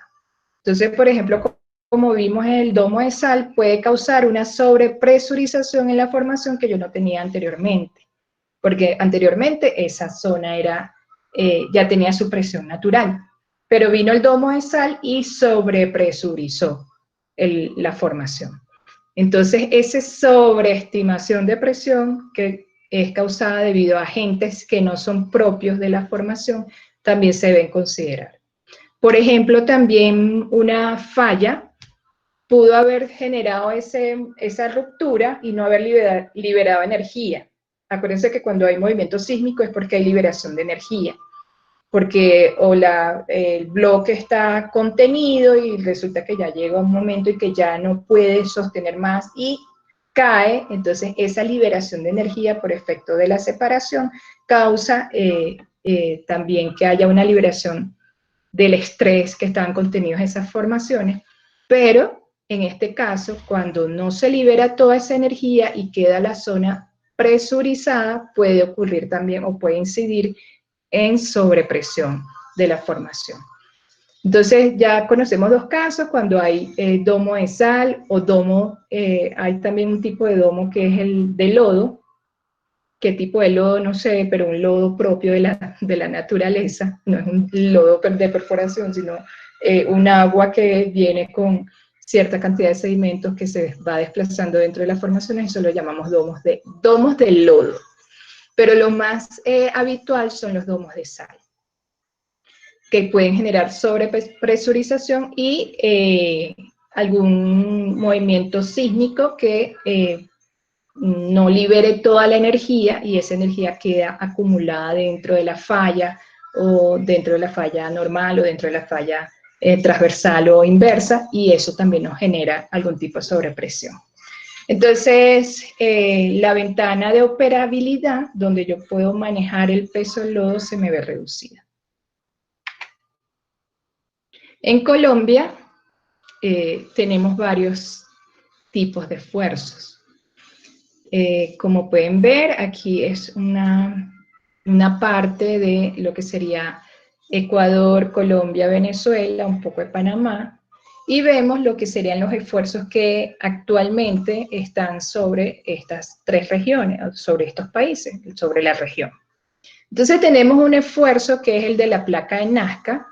Speaker 1: Entonces, por ejemplo, como vimos en el domo de sal, puede causar una sobrepresurización en la formación que yo no tenía anteriormente, porque anteriormente esa zona ya tenía su presión natural, pero vino el domo de sal y sobrepresurizó la formación. Entonces, esa sobreestimación de presión que es causada debido a agentes que no son propios de la formación, también se deben considerar. Por ejemplo, también una falla pudo haber generado esa ruptura y no haber liberado energía. Acuérdense que cuando hay movimiento sísmico es porque hay liberación de energía. porque o el bloque está contenido y resulta que ya llega un momento y que ya no puede sostener más y cae. Entonces esa liberación de energía por efecto de la separación causa también que haya una liberación del estrés que estaban contenidos en esas formaciones, pero en este caso, cuando no se libera toda esa energía y queda la zona presurizada, puede ocurrir también o puede incidir en sobrepresión de la formación. Entonces ya conocemos dos casos, cuando hay domo de sal o domo, hay también un tipo de domo que es el de lodo. ¿Qué tipo de lodo? No sé, pero un lodo propio de la naturaleza, no es un lodo de perforación, sino un agua que viene con cierta cantidad de sedimentos que se va desplazando dentro de las formaciones, eso lo llamamos domos de lodo. Pero lo más habitual son los domos de sal, que pueden generar sobrepresurización y algún movimiento sísmico que no libere toda la energía y esa energía queda acumulada dentro de la falla o dentro de la falla normal o dentro de la falla transversal o inversa, y eso también nos genera algún tipo de sobrepresión. Entonces, la ventana de operabilidad, donde yo puedo manejar el peso del lodo, se me ve reducida. En Colombia tenemos varios tipos de esfuerzos. Como pueden ver, aquí es una parte de lo que sería Ecuador, Colombia, Venezuela, un poco de Panamá, y vemos lo que serían los esfuerzos que actualmente están sobre estas tres regiones, sobre estos países, sobre la región. Entonces tenemos un esfuerzo que es el de la placa de Nazca,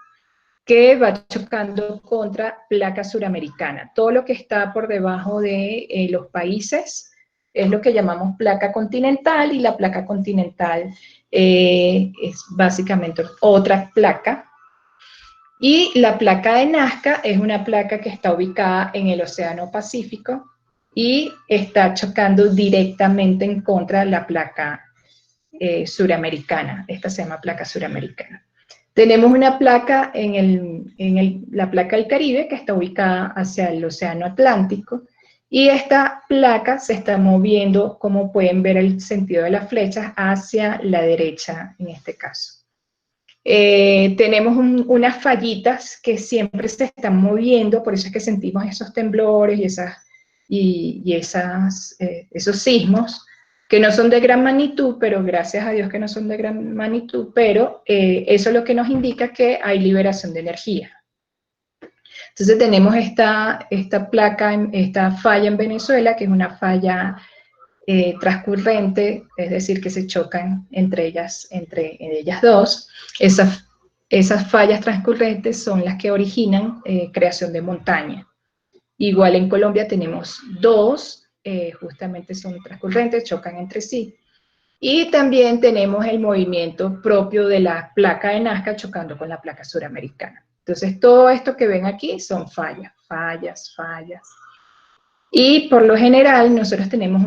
Speaker 1: que va chocando contra placa suramericana. Todo lo que está por debajo de los países es lo que llamamos placa continental, y la placa continental es básicamente otra placa. Y la placa de Nazca es una placa que está ubicada en el Océano Pacífico y está chocando directamente en contra de la placa suramericana. Esta se llama placa suramericana. Tenemos una placa la placa del Caribe, que está ubicada hacia el Océano Atlántico, y esta placa se está moviendo, como pueden ver el sentido de las flechas, hacia la derecha en este caso. Tenemos unas fallitas que siempre se están moviendo, por eso es que sentimos esos temblores y esos sismos, que no son de gran magnitud, pero gracias a Dios que no son de gran magnitud, pero eso es lo que nos indica que hay liberación de energía. Entonces tenemos esta falla en Venezuela, que es una falla transcurrente, es decir, que se chocan entre ellas dos. Esas fallas transcurrentes son las que originan creación de montaña. Igual en Colombia tenemos dos, justamente son transcurrentes, chocan entre sí. Y también tenemos el movimiento propio de la placa de Nazca chocando con la placa suramericana. Entonces todo esto que ven aquí son fallas. Y por lo general nosotros tenemos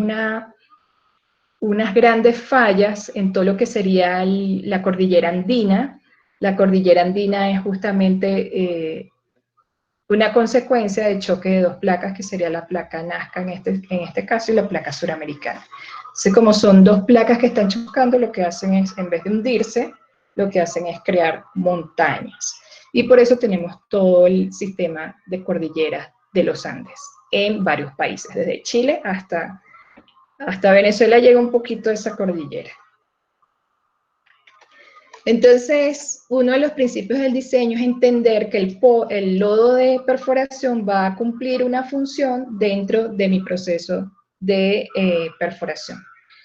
Speaker 1: unas grandes fallas en todo lo que sería la cordillera andina. La cordillera andina es justamente una consecuencia del choque de dos placas, que sería la placa Nazca en este caso y la placa suramericana. Entonces, como son dos placas que están chocando, lo que hacen es, en vez de hundirse, lo que hacen es crear montañas. Y por eso tenemos todo el sistema de cordilleras de los Andes en varios países, desde Chile hasta Venezuela llega un poquito de esa cordillera. Entonces, uno de los principios del diseño es entender que el lodo de perforación va a cumplir una función dentro de mi proceso de perforación.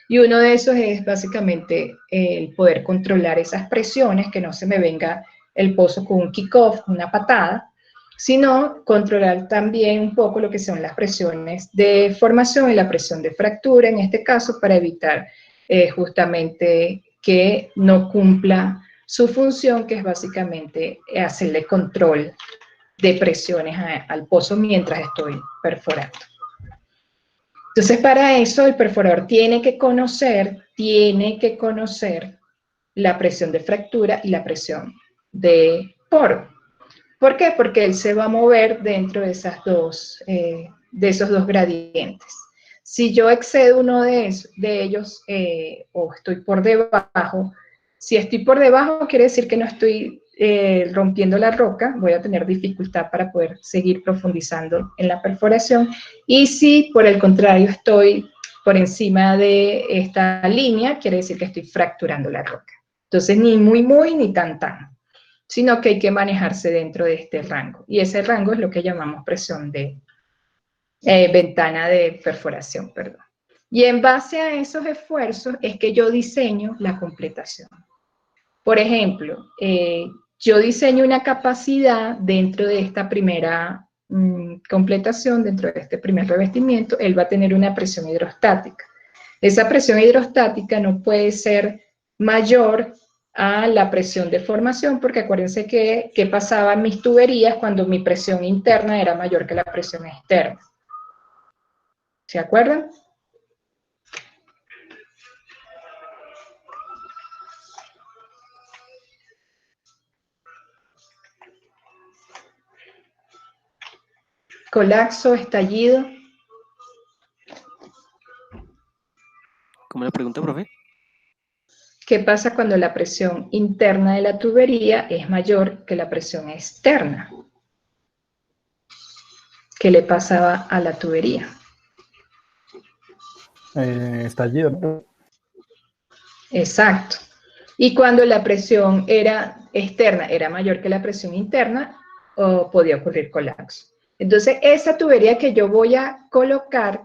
Speaker 1: Y uno de esos es básicamente el poder controlar esas presiones, que no se me venga el pozo con un kick-off, una patada, sino controlar también un poco lo que son las presiones de formación y la presión de fractura, en este caso, para evitar justamente que no cumpla su función, que es básicamente hacerle control de presiones al pozo mientras estoy perforando. Entonces, para eso el perforador tiene que conocer la presión de fractura y la presión de poro. ¿Por qué? Porque él se va a mover dentro de esos dos gradientes. Si yo excedo uno de ellos o estoy por debajo, si estoy por debajo quiere decir que no estoy rompiendo la roca, voy a tener dificultad para poder seguir profundizando en la perforación. Y si por el contrario estoy por encima de esta línea, quiere decir que estoy fracturando la roca. Entonces ni muy ni tan, sino que hay que manejarse dentro de este rango. Y ese rango es lo que llamamos presión de ventana de perforación, perdón. Y en base a esos esfuerzos es que yo diseño la completación. Por ejemplo, yo diseño una capacidad dentro de esta primera completación, dentro de este primer revestimiento, él va a tener una presión hidrostática. Esa presión hidrostática no puede ser mayor a la presión de formación, porque acuérdense que pasaba en mis tuberías cuando mi presión interna era mayor que la presión externa. ¿Se acuerdan? Colapso, estallido.
Speaker 7: ¿Cómo la pregunta, profe?
Speaker 1: ¿Qué pasa cuando la presión interna de la tubería es mayor que la presión externa? ¿Qué le pasaba a la tubería?
Speaker 2: Estallido, ¿no?
Speaker 1: Exacto. Y cuando la presión externa era mayor que la presión interna, podía ocurrir colapso. Entonces, esa tubería que yo voy a colocar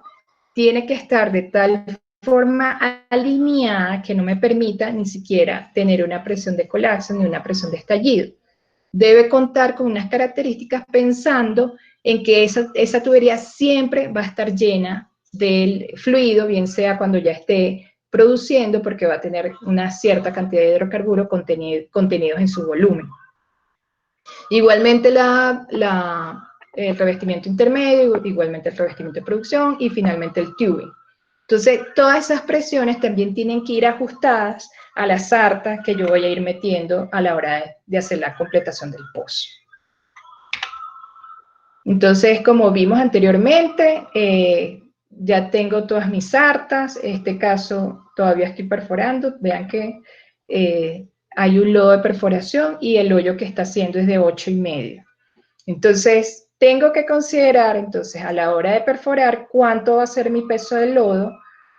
Speaker 1: tiene que estar de tal forma alineada que no me permita ni siquiera tener una presión de colapso ni una presión de estallido. Debe contar con unas características pensando en que esa tubería siempre va a estar llena del fluido, bien sea cuando ya esté produciendo, porque va a tener una cierta cantidad de hidrocarburos contenidos en su volumen. Igualmente el revestimiento intermedio, igualmente el revestimiento de producción y finalmente el tubing. Entonces, todas esas presiones también tienen que ir ajustadas a la sarta que yo voy a ir metiendo a la hora de hacer la completación del pozo. Entonces, como vimos anteriormente, ya tengo todas mis sartas. En este caso, todavía estoy perforando. Vean que hay un lodo de perforación y el hoyo que está haciendo es de 8,5. Entonces, tengo que considerar, entonces, a la hora de perforar, cuánto va a ser mi peso de lodo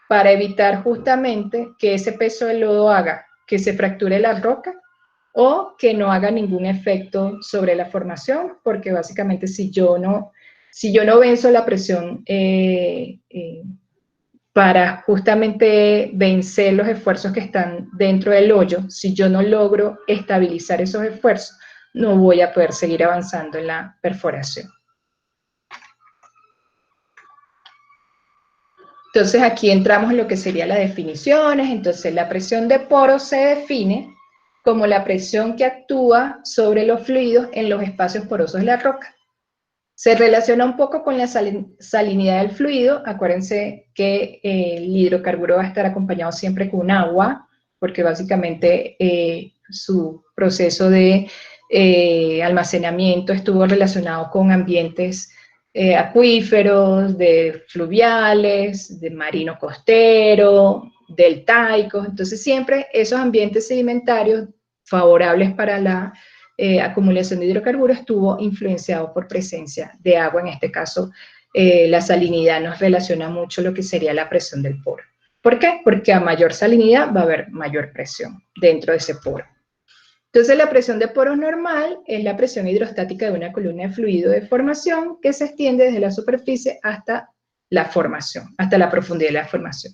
Speaker 1: para evitar justamente que ese peso de lodo haga que se fracture la roca o que no haga ningún efecto sobre la formación, porque básicamente si yo no venzo la presión para justamente vencer los esfuerzos que están dentro del hoyo, si yo no logro estabilizar esos esfuerzos, no voy a poder seguir avanzando en la perforación. Entonces aquí entramos en lo que serían las definiciones. Entonces la presión de poro se define como la presión que actúa sobre los fluidos en los espacios porosos de la roca. Se relaciona un poco con la salinidad del fluido. Acuérdense que el hidrocarburo va a estar acompañado siempre con agua, porque básicamente su proceso de almacenamiento estuvo relacionado con ambientes acuíferos, de fluviales, de marino costero, deltaicos. Entonces siempre esos ambientes sedimentarios favorables para la acumulación de hidrocarburos estuvo influenciado por presencia de agua. En este caso, la salinidad nos relaciona mucho lo que sería la presión del poro. ¿Por qué? Porque a mayor salinidad va a haber mayor presión dentro de ese poro. Entonces, la presión de poros normal es la presión hidrostática de una columna de fluido de formación que se extiende desde la superficie hasta la formación, hasta la profundidad de la formación.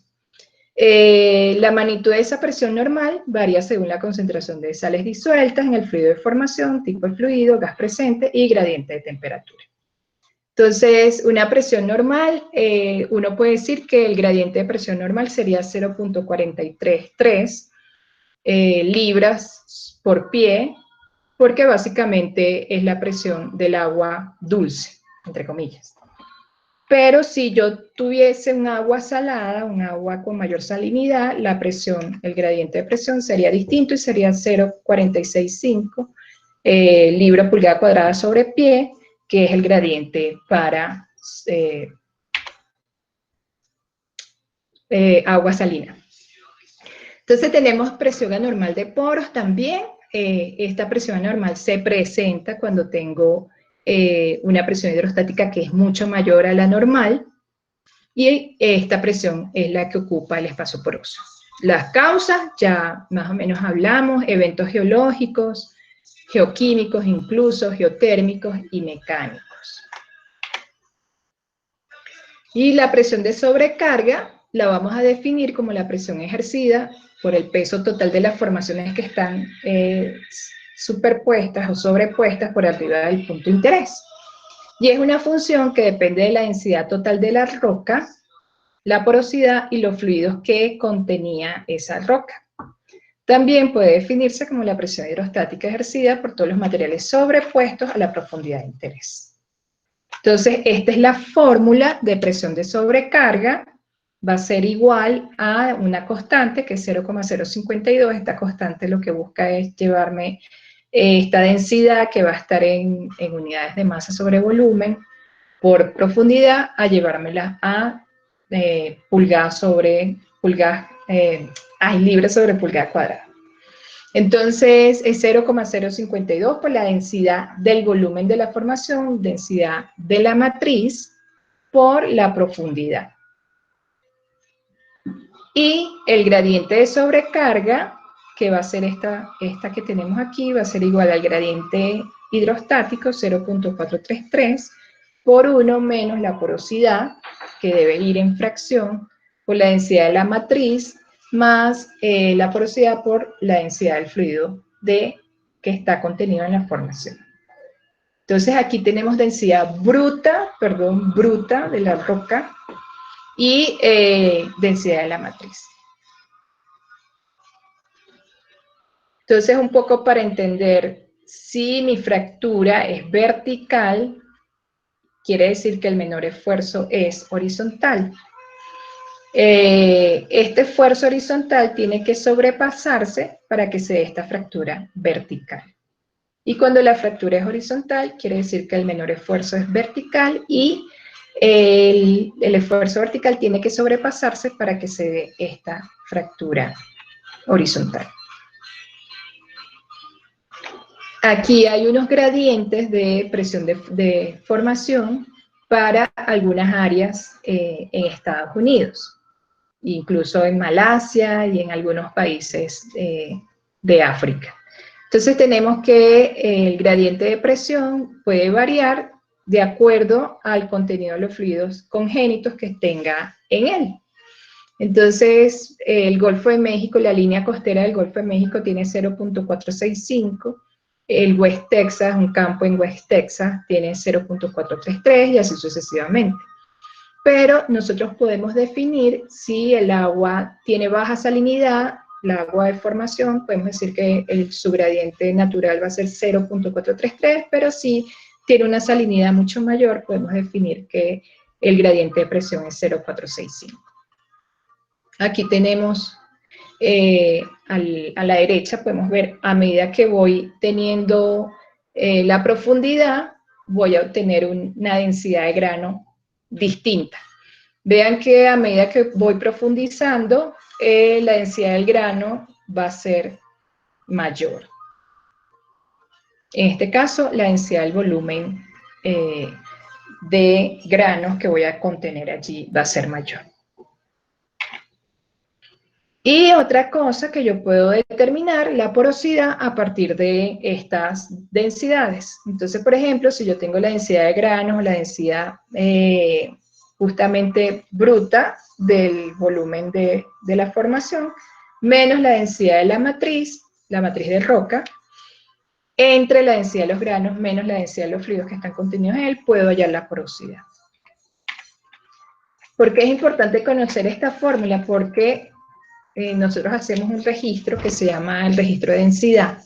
Speaker 1: La magnitud de esa presión normal varía según la concentración de sales disueltas en el fluido de formación, tipo de fluido, gas presente y gradiente de temperatura. Entonces, una presión normal, uno puede decir que el gradiente de presión normal sería 0.433 libras por pie, porque básicamente es la presión del agua dulce, entre comillas. Pero si yo tuviese un agua salada, un agua con mayor salinidad, la presión, el gradiente de presión sería distinto y sería 0,465 libra pulgada cuadrada sobre pie, que es el gradiente para agua salina. Entonces tenemos presión anormal de poros también. Esta presión anormal se presenta cuando tengo una presión hidrostática que es mucho mayor a la normal, y esta presión es la que ocupa el espacio poroso. Las causas, ya más o menos hablamos, eventos geológicos, geoquímicos, incluso geotérmicos y mecánicos. Y la presión de sobrecarga la vamos a definir como la presión ejercida por el peso total de las formaciones que están superpuestas o sobrepuestas por arriba del punto de interés. Y es una función que depende de la densidad total de la roca, la porosidad y los fluidos que contenía esa roca. También puede definirse como la presión hidrostática ejercida por todos los materiales sobrepuestos a la profundidad de interés. Entonces, esta es la fórmula de presión de sobrecarga. Va a ser igual a una constante que es 0,052. Esta constante lo que busca es llevarme esta densidad que va a estar en unidades de masa sobre volumen por profundidad, a llevármela a pulgada sobre pulgada, libre sobre pulgada cuadrada. Entonces es 0,052 por la densidad del volumen de la formación, densidad de la matriz por la profundidad. Y el gradiente de sobrecarga, que va a ser esta que tenemos aquí, va a ser igual al gradiente hidrostático, 0,433, por 1 menos la porosidad, que debe ir en fracción, por la densidad de la matriz, más la porosidad por la densidad del fluido que está contenido en la formación. Entonces aquí tenemos densidad bruta de la roca, y densidad de la matriz. Entonces, un poco para entender, si mi fractura es vertical, quiere decir que el menor esfuerzo es horizontal. Este esfuerzo horizontal tiene que sobrepasarse para que se dé esta fractura vertical. Y cuando la fractura es horizontal, quiere decir que el menor esfuerzo es vertical y el esfuerzo vertical tiene que sobrepasarse para que se dé esta fractura horizontal. Aquí hay unos gradientes de presión de formación para algunas áreas en Estados Unidos, incluso en Malasia y en algunos países de África. Entonces tenemos que el gradiente de presión puede variar de acuerdo al contenido de los fluidos congénitos que tenga en él. Entonces, el Golfo de México, la línea costera del Golfo de México tiene 0,465, el West Texas, un campo en West Texas, tiene 0,433 y así sucesivamente. Pero nosotros podemos definir si el agua tiene baja salinidad, la agua de formación, podemos decir que su gradiente natural va a ser 0,433, pero si tiene una salinidad mucho mayor, podemos definir que el gradiente de presión es 0,465. Aquí tenemos, a la derecha podemos ver, a medida que voy teniendo la profundidad, voy a obtener una densidad de grano distinta. Vean que a medida que voy profundizando, la densidad del grano va a ser mayor. En este caso, la densidad del volumen de granos que voy a contener allí va a ser mayor. Y otra cosa que yo puedo determinar, la porosidad a partir de estas densidades. Entonces, por ejemplo, si yo tengo la densidad de granos, la densidad justamente bruta del volumen de la formación, menos la densidad de la matriz de roca, entre la densidad de los granos menos la densidad de los fluidos que están contenidos en él, puedo hallar la porosidad. ¿Por qué es importante conocer esta fórmula? Porque nosotros hacemos un registro que se llama el registro de densidad.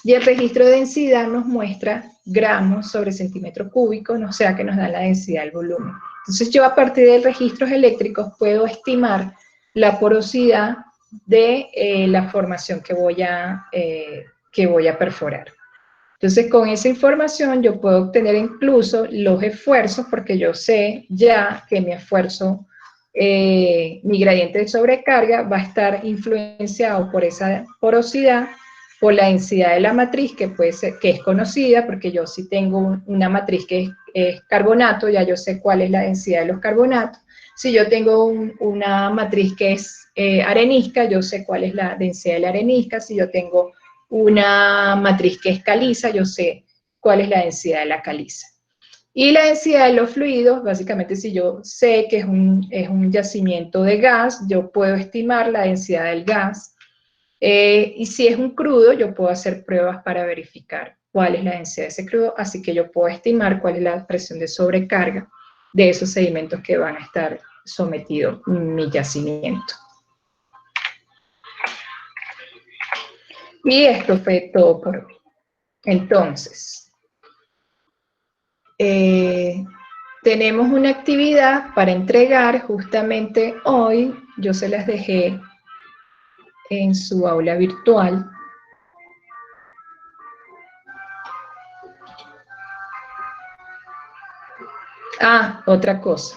Speaker 1: Y el registro de densidad nos muestra gramos sobre centímetro cúbico, o sea que nos da la densidad del volumen. Entonces yo a partir de registros eléctricos puedo estimar la porosidad de la formación que voy a perforar. Entonces con esa información yo puedo obtener incluso los esfuerzos, porque yo sé ya que mi esfuerzo, mi gradiente de sobrecarga va a estar influenciado por esa porosidad, por la densidad de la matriz, que puede ser, que es conocida, porque yo si tengo una matriz que es carbonato, ya yo sé cuál es la densidad de los carbonatos. Si yo tengo una matriz que es arenisca, yo sé cuál es la densidad de la arenisca. Si yo tengo una matriz que es caliza, yo sé cuál es la densidad de la caliza. Y la densidad de los fluidos, básicamente si yo sé que es un yacimiento de gas, yo puedo estimar la densidad del gas. Y si es un crudo, yo puedo hacer pruebas para verificar cuál es la densidad de ese crudo, así que yo puedo estimar cuál es la presión de sobrecarga de esos sedimentos que van a estar sometidos a mi yacimiento. Y esto fue todo por hoy. Entonces, tenemos una actividad para entregar justamente hoy. Yo se las dejé en su aula virtual. Ah, otra cosa.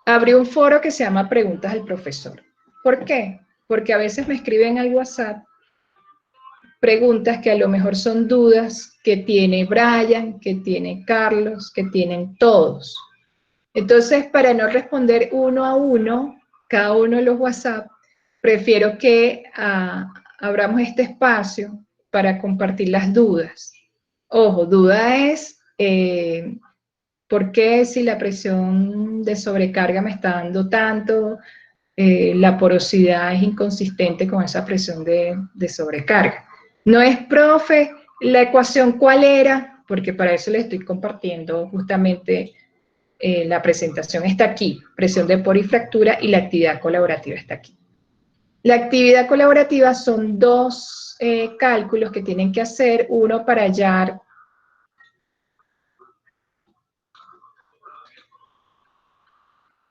Speaker 1: Abrí un foro que se llama Preguntas al Profesor. ¿Por qué? Porque a veces me escriben al WhatsApp preguntas que a lo mejor son dudas que tiene Brian, que tiene Carlos, que tienen todos. Entonces, para no responder uno a uno, cada uno de los WhatsApp, prefiero que abramos este espacio para compartir las dudas. Ojo, duda es, ¿por qué si la presión de sobrecarga me está dando tanto, la porosidad es inconsistente con esa presión de sobrecarga? No es, profe, la ecuación ¿cuál era? Porque para eso le estoy compartiendo justamente la presentación está aquí, presión de poro y fractura, y la actividad colaborativa está aquí. La actividad colaborativa son dos cálculos que tienen que hacer, uno para hallar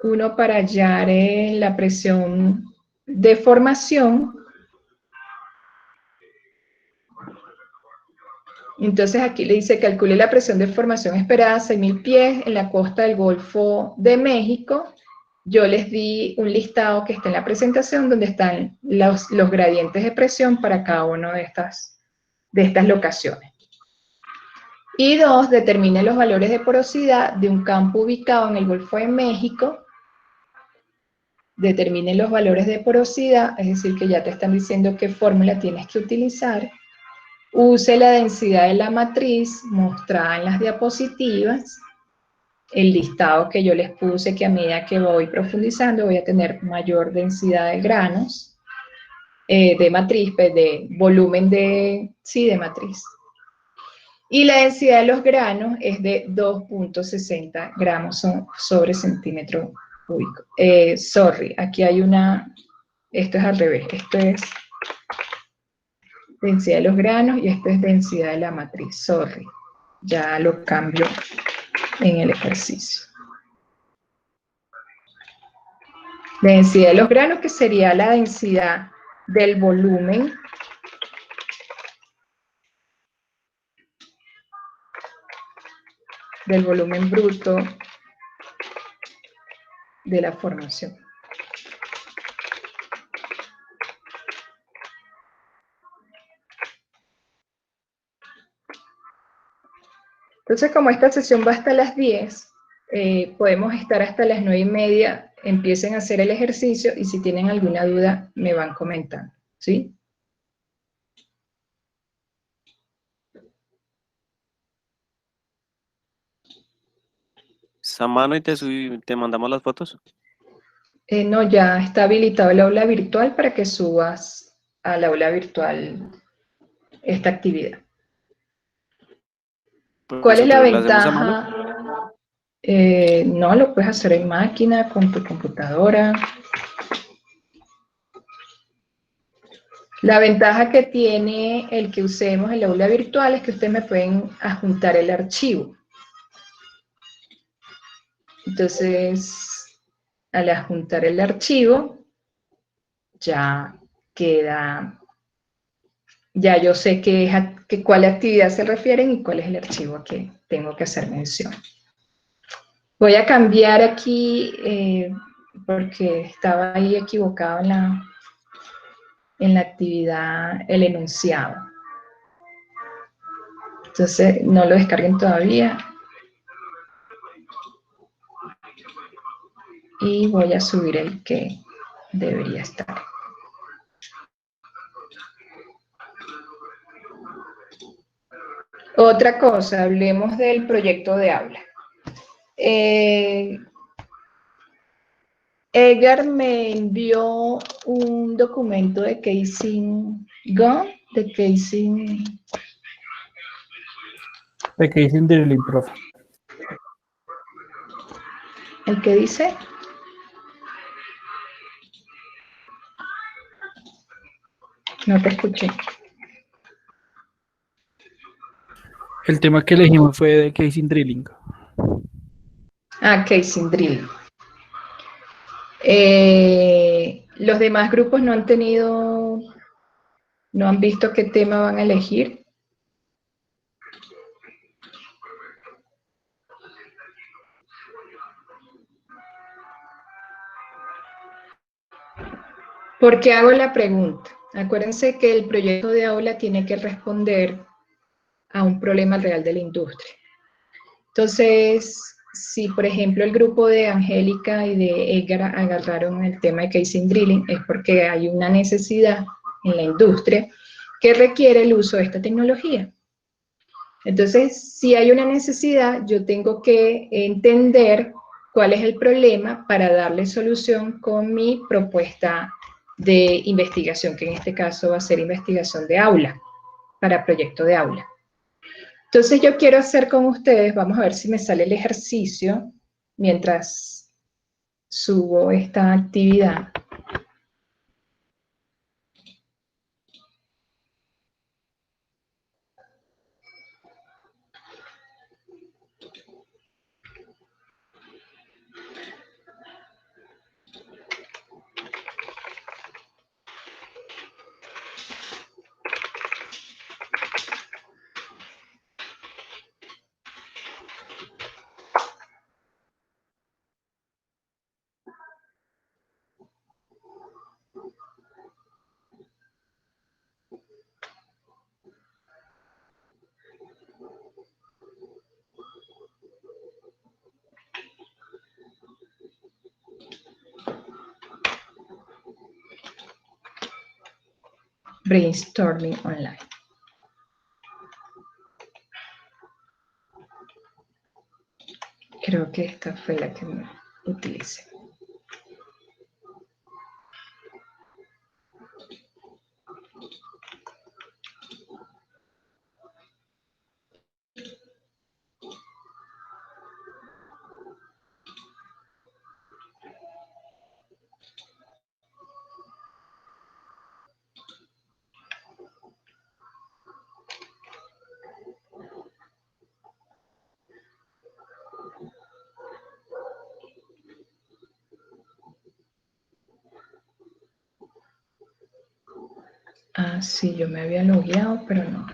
Speaker 1: la presión de formación. Entonces aquí le dice, calcule la presión de formación esperada a 6.000 pies en la costa del Golfo de México. Yo les di un listado que está en la presentación donde están los gradientes de presión para cada una de estas locaciones. Y dos, determine los valores de porosidad de un campo ubicado en el Golfo de México. Determine los valores de porosidad, es decir, que ya te están diciendo qué fórmula tienes que utilizar. Use la densidad de la matriz mostrada en las diapositivas. El listado que yo les puse, que a medida que voy profundizando voy a tener mayor densidad de granos, de matriz, de volumen de matriz. Y la densidad de los granos es de 2.60 gramos sobre centímetro cúbico. Aquí hay esto es al revés, esto es densidad de los granos y esto es densidad de la matriz, ya lo cambio en el ejercicio. La densidad de los granos, que sería la densidad del volumen bruto de la formación. Entonces, como esta sesión va hasta las 10, podemos estar hasta las 9:30, empiecen a hacer el ejercicio y si tienen alguna duda me van comentando, ¿sí?
Speaker 7: Samano, y te mandamos las fotos.
Speaker 1: No, ya está habilitado el aula virtual para que subas al aula virtual esta actividad. ¿Cuál es la ventaja? No, lo puedes hacer en máquina, con tu computadora. La ventaja que tiene el que usemos el aula virtual es que ustedes me pueden adjuntar el archivo. Entonces, al adjuntar el archivo, ya queda, ya yo sé cuál actividad se refieren y cuál es el archivo a que tengo que hacer mención. Voy a cambiar aquí, porque estaba ahí equivocado en la actividad, el enunciado. Entonces, no lo descarguen todavía. Y voy a subir el que debería estar. Otra cosa, hablemos del proyecto de aula. Edgar me envió un documento de Casing Go, de Casing...
Speaker 2: De Casing Drilling, profe.
Speaker 1: ¿El que dice? No te escuché.
Speaker 2: El tema que elegimos fue de Casing Drilling.
Speaker 1: Ah, Casing Drill. Los demás grupos no han visto qué tema van a elegir. ¿Por qué hago la pregunta? Acuérdense que el proyecto de aula tiene que responder a un problema real de la industria. Entonces, si por ejemplo el grupo de Angélica y de Edgar agarraron el tema de Casing Drilling, es porque hay una necesidad en la industria que requiere el uso de esta tecnología. Entonces, si hay una necesidad, yo tengo que entender cuál es el problema para darle solución con mi propuesta de investigación, que en este caso va a ser investigación de aula, para proyecto de aula. Entonces yo quiero hacer con ustedes, vamos a ver si me sale el ejercicio mientras subo esta actividad. Brainstorming online. Creo que esta fue la que me utilicé. Ah, sí, yo me había logueado, pero no.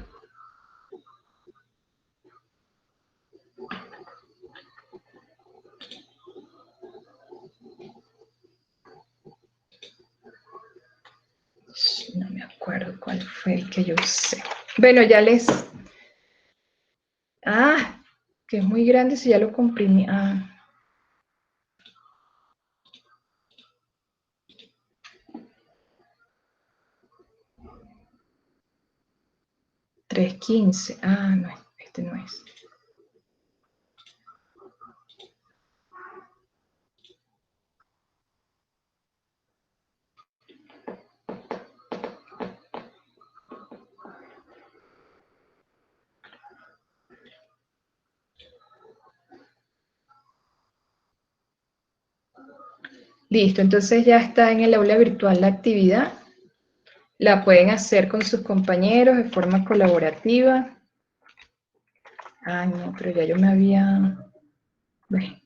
Speaker 1: No me acuerdo cuál fue el que yo usé. Bueno, ya les... Ah, que es muy grande si ya lo comprimí. Ah. $3.15. Ah, no, este no es. Listo, entonces ya está en el aula virtual la actividad. La pueden hacer con sus compañeros de forma colaborativa. Ah, no, pero ya yo me había... Bueno,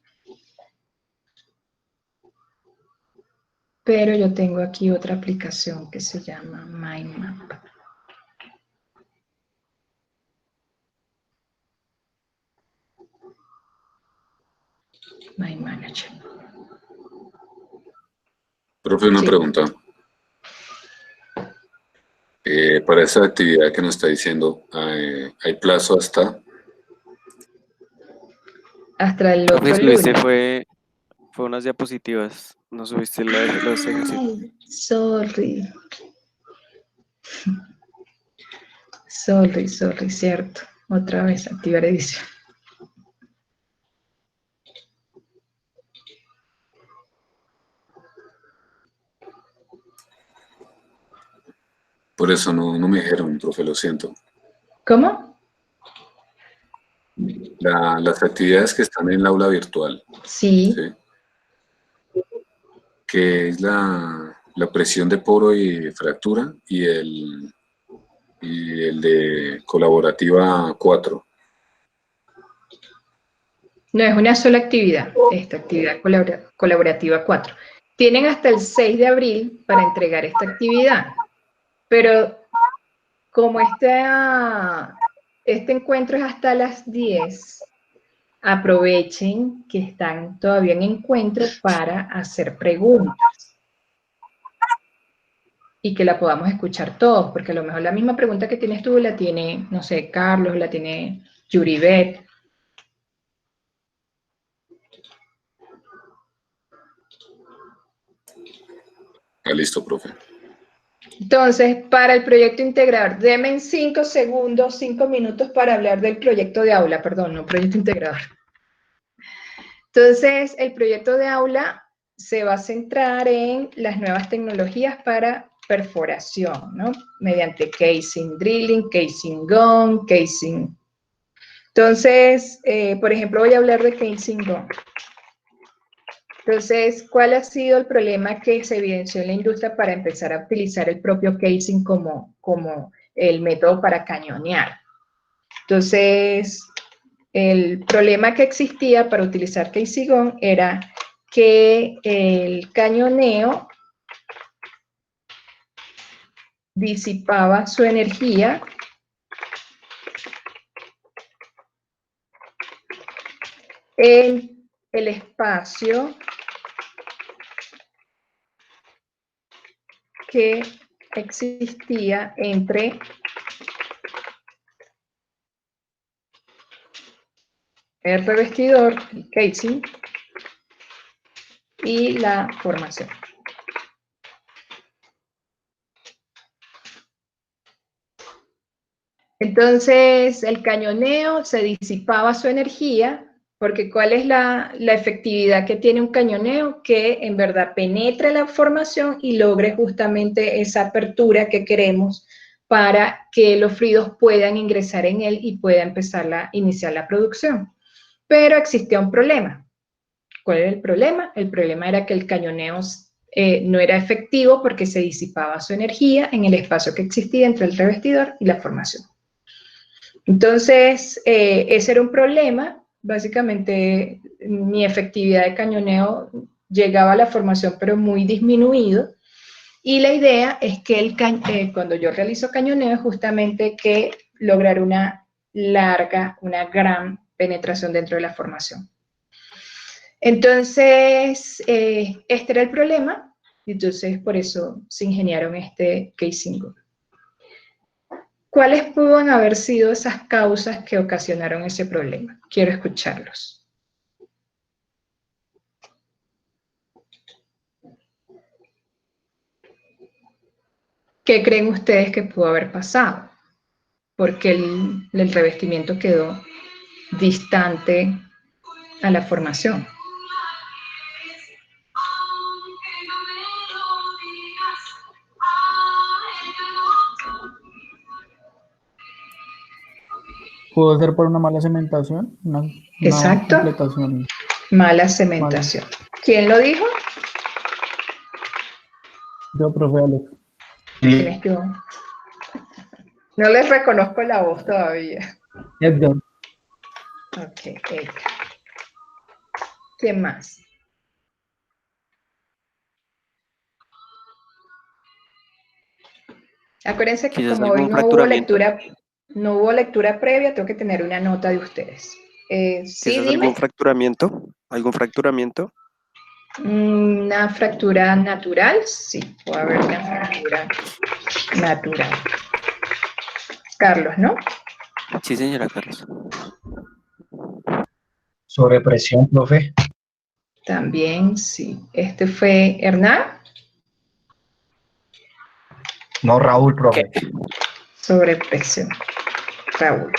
Speaker 1: pero yo tengo aquí otra aplicación que se llama MindMap. Mind Manager.
Speaker 4: Profe, una
Speaker 1: Sí.
Speaker 4: pregunta. Para esa actividad que nos está diciendo, ¿hay plazo
Speaker 1: Hasta el
Speaker 7: Profe,
Speaker 1: otro
Speaker 7: subiste
Speaker 1: lunes.
Speaker 7: fue unas diapositivas, no subiste los ejercicios.
Speaker 1: Ay, sorry. Sorry, cierto. Otra vez, activar edición.
Speaker 4: Por eso no me dijeron, profe, lo siento.
Speaker 1: ¿Cómo?
Speaker 4: Las actividades que están en el aula virtual,
Speaker 1: Sí.
Speaker 4: ¿sí? Que es la presión de poro y fractura y el de colaborativa 4.
Speaker 1: No es una sola actividad, esta actividad colaborativa 4. Tienen hasta el 6 de abril para entregar esta actividad, pero como este encuentro es hasta las 10, aprovechen que están todavía en encuentro para hacer preguntas y que la podamos escuchar todos, porque a lo mejor la misma pregunta que tienes tú la tiene, no sé, Carlos, la tiene Yuribet.
Speaker 4: Listo, profe.
Speaker 1: Entonces, para el proyecto integrador, denme 5 segundos, 5 minutos para hablar del proyecto de aula, perdón, no proyecto integrador. Entonces, el proyecto de aula se va a centrar en las nuevas tecnologías para perforación, ¿no? Mediante casing drilling, casing gun, casing. Entonces, por ejemplo, voy a hablar de casing gun. Entonces, ¿cuál ha sido el problema que se evidenció en la industria para empezar a utilizar el propio casing como el método para cañonear? Entonces, el problema que existía para utilizar casing gun era que el cañoneo disipaba su energía en el espacio que existía entre el revestidor, el casing, y la formación. Entonces, el cañoneo se disipaba su energía, porque ¿cuál es la efectividad que tiene un cañoneo? Que en verdad penetre la formación y logre justamente esa apertura que queremos para que los fluidos puedan ingresar en él y pueda iniciar la producción. Pero existía un problema. ¿Cuál era el problema? El problema era que el cañoneo no era efectivo porque se disipaba su energía en el espacio que existía entre el revestidor y la formación. Entonces, ese era un problema. Básicamente, mi efectividad de cañoneo llegaba a la formación, pero muy disminuido. Y la idea es que cuando yo realizo cañoneo, es justamente que lograr una gran penetración dentro de la formación. Entonces, este era el problema. Entonces, por eso se ingeniaron este casing gun. ¿Cuáles pueden haber sido esas causas que ocasionaron ese problema? Quiero escucharlos. ¿Qué creen ustedes que pudo haber pasado? Porque el revestimiento quedó distante a la formación.
Speaker 2: Pudo ser por una mala cementación, una
Speaker 1: Exacto.
Speaker 2: completación.
Speaker 1: Mala cementación. ¿Quién lo dijo?
Speaker 2: Yo, profe Alex.
Speaker 1: ¿Quién estuvo? No les reconozco la voz todavía.
Speaker 2: Edgar.
Speaker 1: Ok, Edgar. ¿Quién más? Acuérdense que
Speaker 7: Quizás
Speaker 1: como hoy
Speaker 7: algún fracturamiento.
Speaker 1: no hubo lectura previa, tengo que tener una nota de ustedes. Sí,
Speaker 7: Quizás
Speaker 1: dime.
Speaker 7: algún fracturamiento. ¿Algún fracturamiento?
Speaker 1: Una fractura natural, sí, puede haber una fractura natural. Carlos, ¿no?
Speaker 7: Sí, señora Carlos.
Speaker 6: Sobrepresión, profe.
Speaker 1: También, sí. Este fue Hernán,
Speaker 6: No, Raúl, profe.
Speaker 7: ¿Qué?
Speaker 1: sobrepresión. Raúl.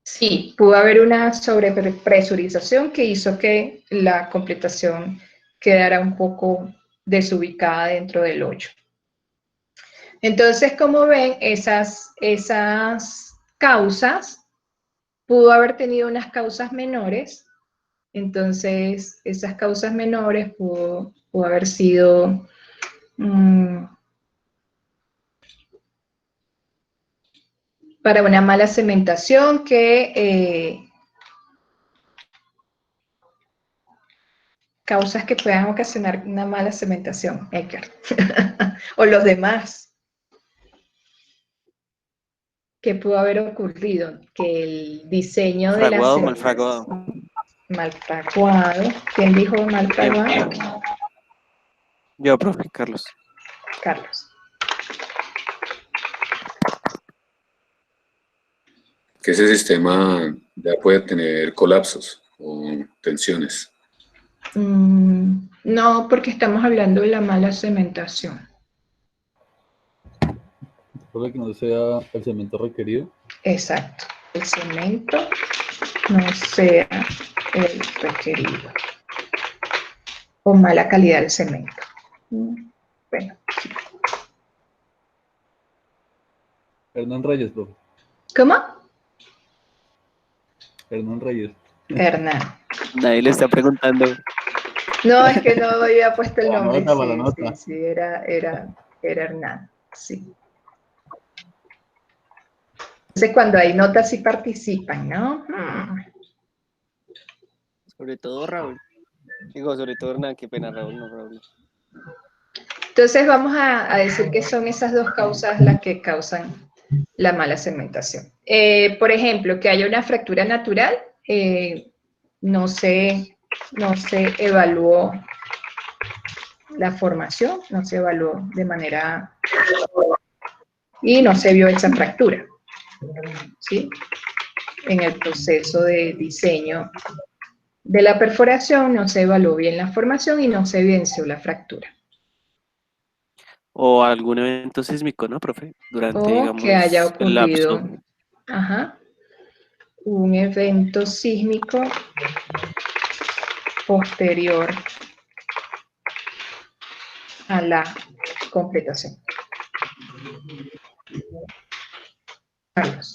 Speaker 1: Sí, pudo haber una sobrepresurización que hizo que la completación quedara un poco desubicada dentro del hoyo. Entonces, como ven, esas causas, pudo haber tenido unas causas menores, entonces esas causas menores pudo haber sido para una mala cementación causas que puedan ocasionar una mala cementación, Edgar, o los demás. ¿Qué pudo haber ocurrido? Que el diseño de la
Speaker 7: Fraguado, malfraguado.
Speaker 1: malfraguado. ¿Quién dijo malfraguado?
Speaker 7: Yo, profe, Carlos.
Speaker 1: Carlos.
Speaker 4: Que ese sistema ya puede tener colapsos o tensiones.
Speaker 1: No, porque estamos hablando de la mala cementación.
Speaker 3: Solo que no sea el cemento requerido.
Speaker 1: Exacto. El cemento no sea el requerido. O mala calidad del cemento. Bueno, sí.
Speaker 3: Hernán Reyes, profe.
Speaker 1: ¿Cómo?
Speaker 3: Hernán Reyes.
Speaker 1: Hernán.
Speaker 7: Nadie le está preguntando.
Speaker 1: No, es que no había puesto el
Speaker 3: Para la
Speaker 1: nombre.
Speaker 3: nota, para la nota.
Speaker 1: Sí, era Hernán. Sí. Entonces, cuando hay notas, sí participan, ¿no?
Speaker 7: Sobre todo Raúl. Digo, sobre todo Hernán, qué pena, Raúl, no Raúl.
Speaker 1: Entonces, vamos a decir que son esas dos causas las que causan la mala cementación. Por ejemplo, que haya una fractura natural, no se evaluó la formación, no se evaluó de manera y no se vio esa fractura, ¿sí? En el proceso de diseño de la perforación no se evaluó bien la formación y no se evidenció la fractura.
Speaker 7: O algún evento sísmico, ¿no, profe? Durante,
Speaker 1: O
Speaker 7: digamos,
Speaker 1: que haya
Speaker 7: el lapso.
Speaker 1: ocurrido un evento sísmico posterior a la completación. Carlos.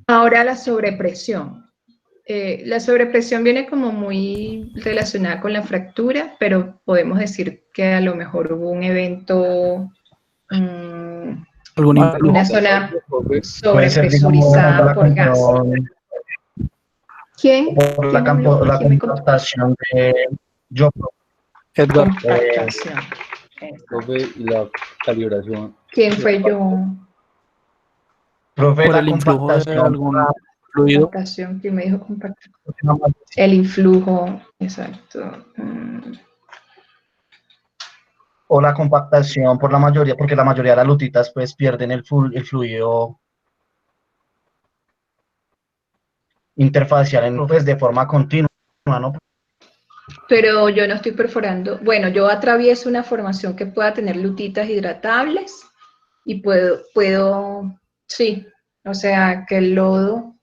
Speaker 1: Ahora la sobrepresión. La sobrepresión viene como muy relacionada con la fractura, pero podemos decir que a lo mejor hubo un evento,
Speaker 2: ¿Algún influjo?
Speaker 1: una zona
Speaker 6: Puede ser, digamos,
Speaker 1: sobrepresurizada por gas. ¿Quién?
Speaker 6: Por la
Speaker 1: ¿Quién me contó?
Speaker 6: compactación de yo.
Speaker 2: Edgar.
Speaker 1: Compactación.
Speaker 3: Profe, y la calibración.
Speaker 1: ¿Quién fue yo?
Speaker 6: Profe,
Speaker 2: Por
Speaker 6: la
Speaker 2: el influjo de
Speaker 6: compactación.
Speaker 2: algún fluido.
Speaker 1: Compactación, ¿quién me dijo compactación? El influjo, exacto.
Speaker 6: O la compactación por la mayoría, porque la mayoría de las lutitas pues pierden el fluido interfacial pues, de forma continua, ¿no?
Speaker 1: Pero yo no estoy perforando. Bueno, yo atravieso una formación que pueda tener lutitas hidratables y puedo, sí, o sea, que el lodo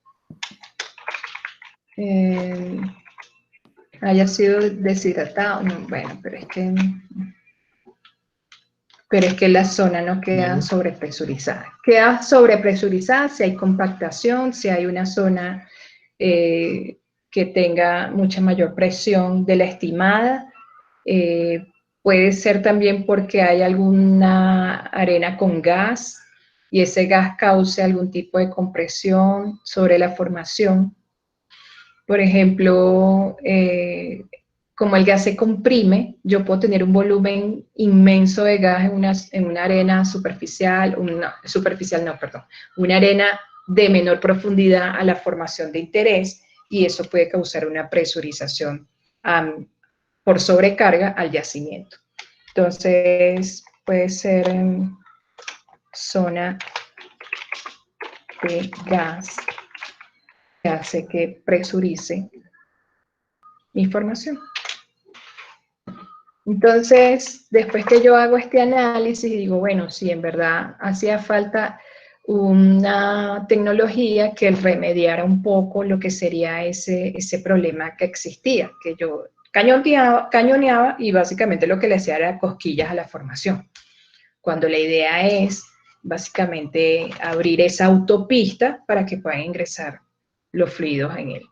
Speaker 1: haya sido deshidratado. No, bueno, pero es que la zona no queda sobrepresurizada. Queda sobrepresurizada si hay compactación, si hay una zona que tenga mucha mayor presión de la estimada. Puede ser también porque hay alguna arena con gas y ese gas cause algún tipo de compresión sobre la formación. Por ejemplo, como el gas se comprime, yo puedo tener un volumen inmenso de gas en una arena superficial, una arena de menor profundidad a la formación de interés, y eso puede causar una presurización por sobrecarga al yacimiento. Entonces, puede ser en zona de gas que hace que presurice mi formación. Entonces, después que yo hago este análisis, digo, bueno, si en verdad hacía falta una tecnología que remediara un poco lo que sería ese problema que existía, que yo cañoneaba y básicamente lo que le hacía era cosquillas a la formación, cuando la idea es básicamente abrir esa autopista para que puedan ingresar los fluidos en él.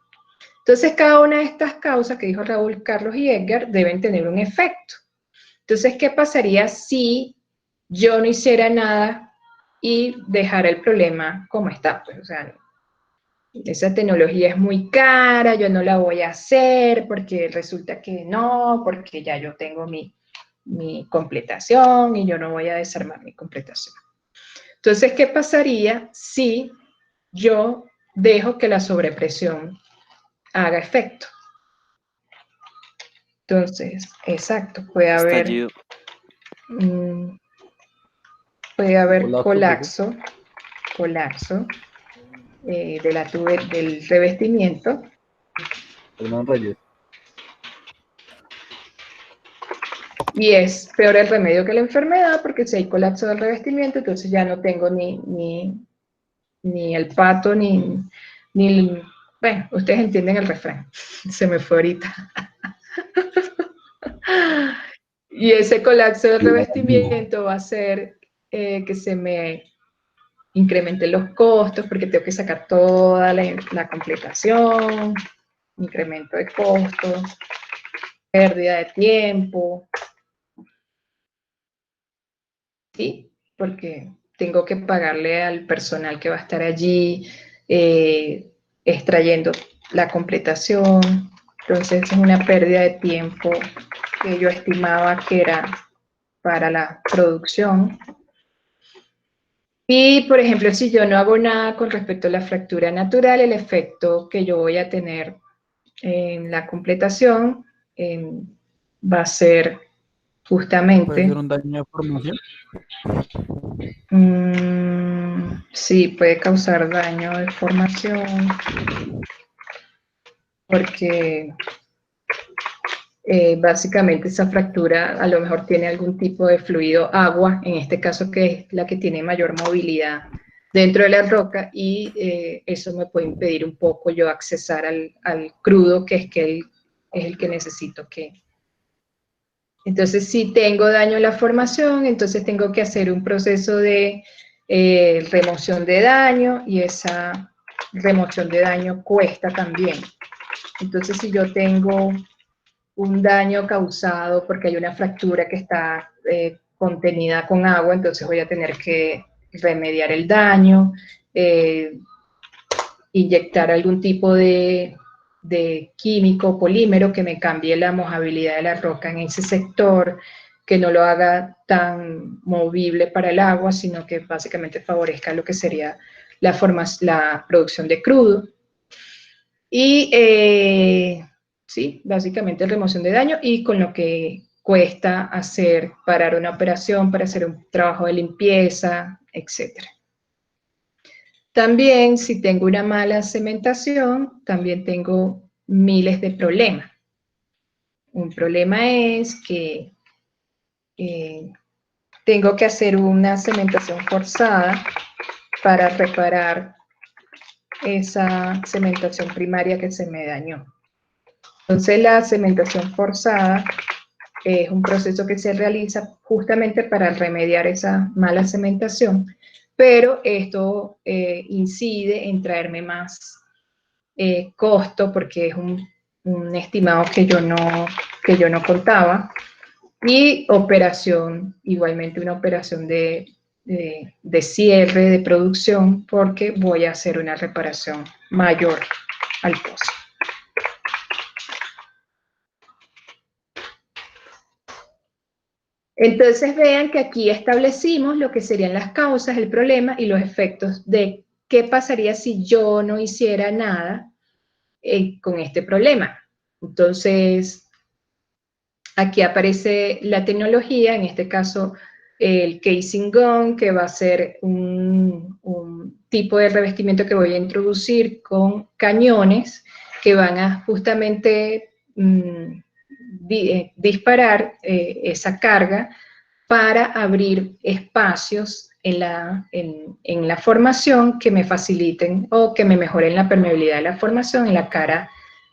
Speaker 1: Entonces, cada una de estas causas que dijo Raúl, Carlos y Edgar deben tener un efecto. Entonces, ¿qué pasaría si yo no hiciera nada y dejara el problema como está? Pues, o sea, esa tecnología es muy cara, yo no la voy a hacer porque resulta que no, porque ya yo tengo mi completación y yo no voy a desarmar mi completación. Entonces, ¿qué pasaría si yo dejo que la sobrepresión haga efecto? Entonces, exacto, puede haber colapso del revestimiento. Y es peor el remedio que la enfermedad, porque si hay colapso del revestimiento, entonces ya no tengo ni el pato, bueno, ustedes entienden el refrán, se me fue ahorita. Y ese colapso del revestimiento va a hacer que se me incrementen los costos, porque tengo que sacar toda la completación, incremento de costos, pérdida de tiempo, ¿sí? Porque tengo que pagarle al personal que va a estar allí extrayendo la completación. Entonces es una pérdida de tiempo que yo estimaba que era para la producción. Y, por ejemplo, si yo no hago nada con respecto a la fractura natural, el efecto que yo voy a tener en la completación va a ser justamente...
Speaker 2: ¿Puede ser un daño de formación?
Speaker 1: Sí, puede causar daño de formación, porque básicamente esa fractura a lo mejor tiene algún tipo de fluido agua, en este caso que es la que tiene mayor movilidad dentro de la roca, y eso me puede impedir un poco yo accesar al crudo, que es el que necesito que... Entonces, si tengo daño en la formación, entonces tengo que hacer un proceso de remoción de daño, y esa remoción de daño cuesta también. Entonces, si yo tengo un daño causado porque hay una fractura que está contenida con agua, entonces voy a tener que remediar el daño, inyectar algún tipo de químico, polímero, que me cambie la mojabilidad de la roca en ese sector, que no lo haga tan movible para el agua, sino que básicamente favorezca lo que sería la producción de crudo. Y sí, básicamente remoción de daño, y con lo que cuesta parar una operación para hacer un trabajo de limpieza, etc. También, si tengo una mala cementación, también tengo miles de problemas. Un problema es que tengo que hacer una cementación forzada para reparar esa cementación primaria que se me dañó. Entonces, la cementación forzada es un proceso que se realiza justamente para remediar esa mala cementación, pero esto incide en traerme más costo, porque es un estimado que yo no contaba, y operación, igualmente una operación de cierre de producción, porque voy a hacer una reparación mayor al pozo. Entonces vean que aquí establecimos lo que serían las causas, el problema y los efectos de qué pasaría si yo no hiciera nada con este problema. Entonces, aquí aparece la tecnología, en este caso el casing gun, que va a ser un tipo de revestimiento que voy a introducir con cañones que van a justamente disparar esa carga para abrir espacios en la formación que me faciliten o que me mejoren la permeabilidad de la formación en la cara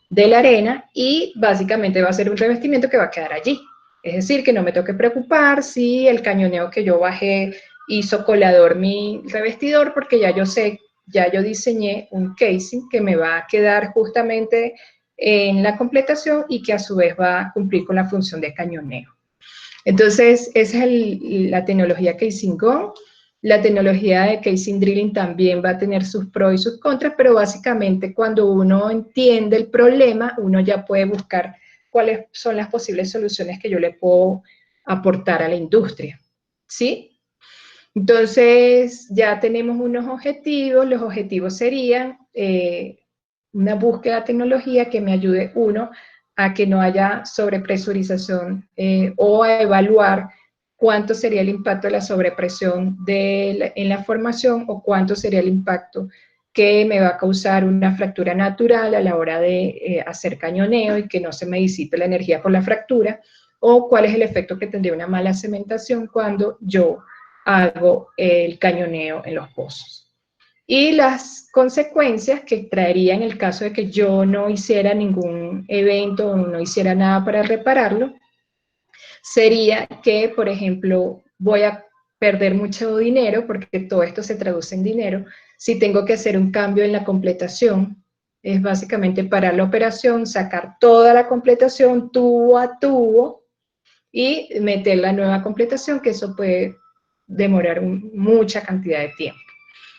Speaker 1: de la arena, y básicamente va a ser un revestimiento que va a quedar allí. Es decir, que no me tengo que preocupar si el cañoneo que yo bajé hizo colador mi revestidor, porque ya yo sé, ya yo diseñé un casing que me va a quedar justamente en la completación y que a su vez va a cumplir con la función de cañoneo. Entonces, esa es la tecnología Casing Gun. La tecnología de Casing Drilling también va a tener sus pros y sus contras, pero básicamente cuando uno entiende el problema, uno ya puede buscar cuáles son las posibles soluciones que yo le puedo aportar a la industria, ¿sí? Entonces, ya tenemos unos objetivos. Los objetivos serían una búsqueda de tecnología que me ayude, uno, a que no haya sobrepresurización o a evaluar cuánto sería el impacto de la sobrepresión en la formación, o cuánto sería el impacto que me va a causar una fractura natural a la hora de hacer cañoneo y que no se me disipe la energía por la fractura, o cuál es el efecto que tendría una mala cementación cuando yo hago el cañoneo en los pozos. Y las consecuencias que traería en el caso de que yo no hiciera ningún evento o no hiciera nada para repararlo, sería que, por ejemplo, voy a perder mucho dinero, porque todo esto se traduce en dinero. Si tengo que hacer un cambio en la completación, es básicamente parar la operación, sacar toda la completación tubo a tubo y meter la nueva completación, que eso puede demorar mucha cantidad de tiempo.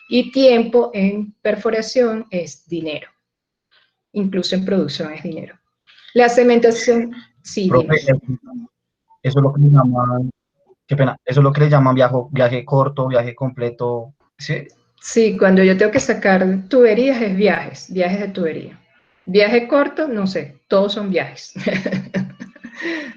Speaker 1: Y tiempo en perforación es dinero. Incluso en producción es dinero. La cementación, sí,
Speaker 6: Profe, eso es lo que le llaman, qué pena, eso es lo que le llaman viaje corto, viaje completo, ¿sí?
Speaker 1: Sí, cuando yo tengo que sacar tuberías es viajes de tubería. Viaje corto, no sé, todos son viajes.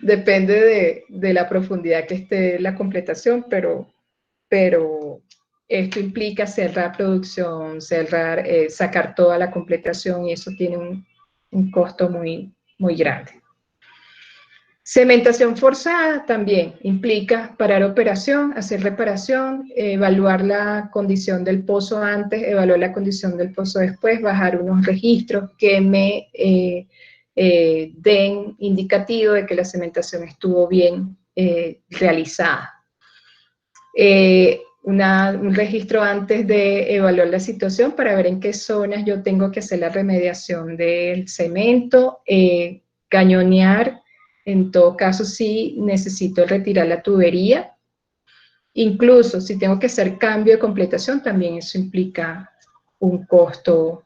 Speaker 1: Depende de la profundidad que esté la completación, pero esto implica cerrar producción, sacar toda la completación, y eso tiene un costo muy, muy grande. Cementación forzada también implica parar operación, hacer reparación, evaluar la condición del pozo antes, evaluar la condición del pozo después, bajar unos registros que me den indicativo de que la cementación estuvo bien realizada. Un registro antes de evaluar la situación para ver en qué zonas yo tengo que hacer la remediación del cemento, cañonear. En todo caso, sí necesito retirar la tubería. Incluso si tengo que hacer cambio de completación, también eso implica un costo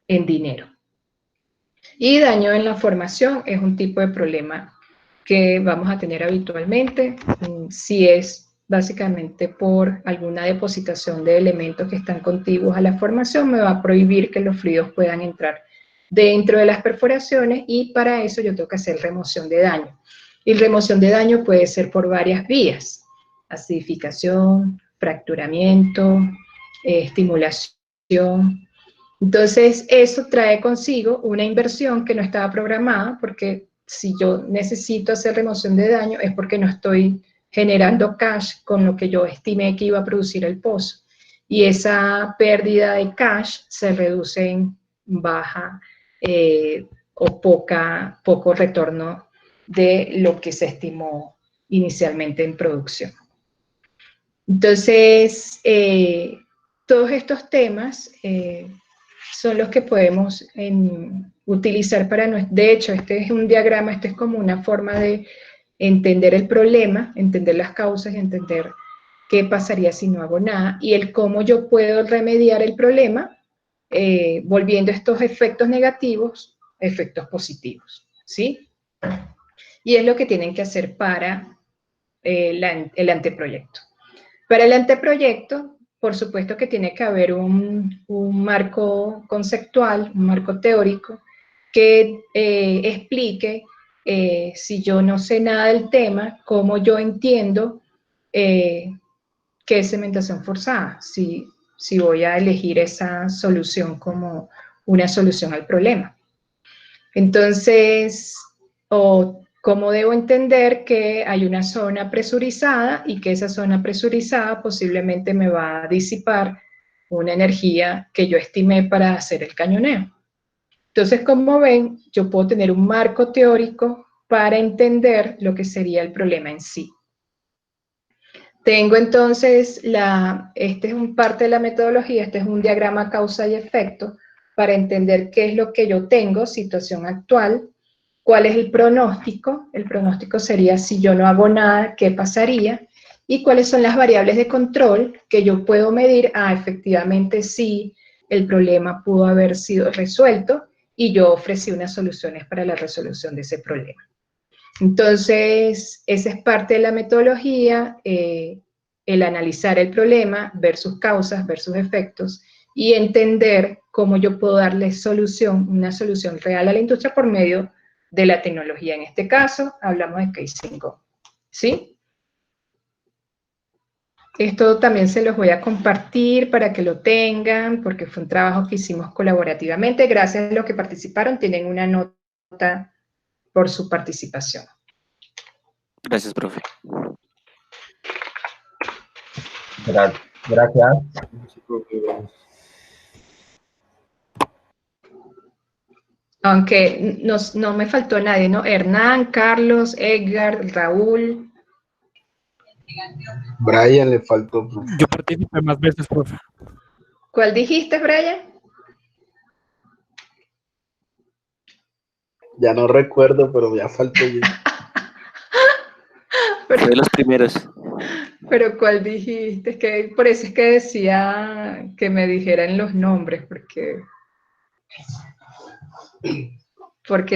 Speaker 1: en dinero. Y daño en la formación es un tipo de problema que vamos a tener habitualmente. Si es básicamente por alguna depositación de elementos que están contiguos a la formación, me va a prohibir que los fluidos puedan entrar dentro de las perforaciones, y para eso yo tengo que hacer remoción de daño. Y remoción de daño puede ser por varias vías: acidificación, fracturamiento, estimulación. Entonces, eso trae consigo una inversión que no estaba programada, porque si yo necesito hacer remoción de daño es porque no estoy generando cash con lo que yo estimé que iba a producir el pozo. Y esa pérdida de cash se reduce en baja o poco retorno de lo que se estimó inicialmente en producción. Entonces, todos estos temas son los que podemos utilizar para nosotros. De hecho, este es un diagrama, este es como una forma de entender el problema, entender las causas y entender qué pasaría si no hago nada, y el cómo yo puedo remediar el problema volviendo estos efectos negativos efectos positivos, ¿sí? Y es lo que tienen que hacer para el anteproyecto. Para el anteproyecto, por supuesto que tiene que haber un marco conceptual, un marco teórico, que explique, si yo no sé nada del tema, cómo yo entiendo qué es cementación forzada, si voy a elegir esa solución como una solución al problema. Entonces, cómo debo entender que hay una zona presurizada y que esa zona presurizada posiblemente me va a disipar una energía que yo estimé para hacer el cañoneo. Entonces, como ven, yo puedo tener un marco teórico para entender lo que sería el problema en sí. Tengo entonces, este es un parte de la metodología, este es un diagrama causa y efecto, para entender qué es lo que yo tengo, situación actual, cuál es el pronóstico sería si yo no hago nada, ¿qué pasaría? Y cuáles son las variables de control que yo puedo medir, efectivamente sí, el problema pudo haber sido resuelto y yo ofrecí unas soluciones para la resolución de ese problema. Entonces, esa es parte de la metodología, el analizar el problema, ver sus causas, ver sus efectos y entender cómo yo puedo darle una solución real a la industria por medio de la tecnología. En este caso, hablamos de Casing Go. ¿Sí? Esto también se los voy a compartir para que lo tengan, porque fue un trabajo que hicimos colaborativamente. Gracias a los que participaron, tienen una nota por su participación.
Speaker 7: Gracias, profe.
Speaker 6: Gracias.
Speaker 1: Aunque no me faltó nadie, ¿no? Hernán, Carlos, Edgar, Raúl.
Speaker 8: Brian le faltó.
Speaker 2: Yo participé más veces, profe.
Speaker 1: ¿Cuál dijiste, Brian?
Speaker 8: Ya no recuerdo, pero ya faltó yo.
Speaker 7: Fue de los primeros.
Speaker 1: Pero ¿cuál dijiste? Es que por eso es que decía que me dijeran los nombres, porque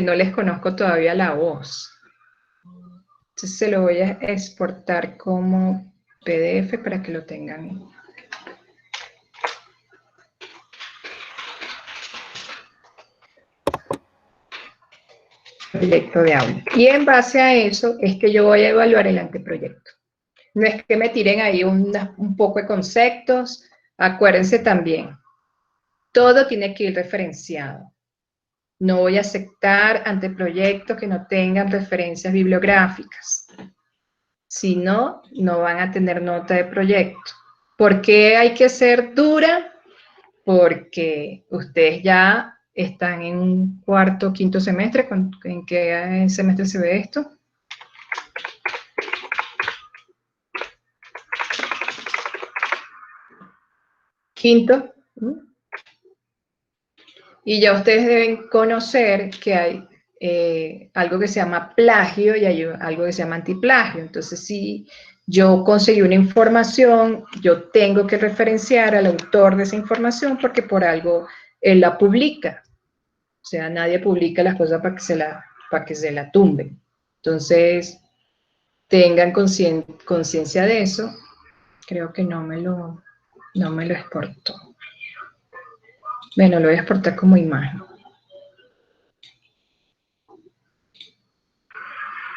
Speaker 1: no les conozco todavía la voz. Entonces se lo voy a exportar como PDF para que lo tengan. Proyecto de aula. Y en base a eso es que yo voy a evaluar el anteproyecto. No es que me tiren ahí un poco de conceptos. Acuérdense también, todo tiene que ir referenciado. No voy a aceptar anteproyectos que no tengan referencias bibliográficas. Si no, no van a tener nota de proyecto. ¿Por qué hay que ser dura? Porque ustedes ya están en un cuarto, quinto semestre. ¿En qué semestre se ve esto? Quinto. Y ya ustedes deben conocer que hay algo que se llama plagio y hay algo que se llama antiplagio. Entonces, si yo conseguí una información, yo tengo que referenciar al autor de esa información porque por algo él la publica. O sea, nadie publica las cosas para que se la tumben. Entonces, tengan conciencia de eso. Creo que no me lo exportó. Bueno, lo voy a exportar como imagen.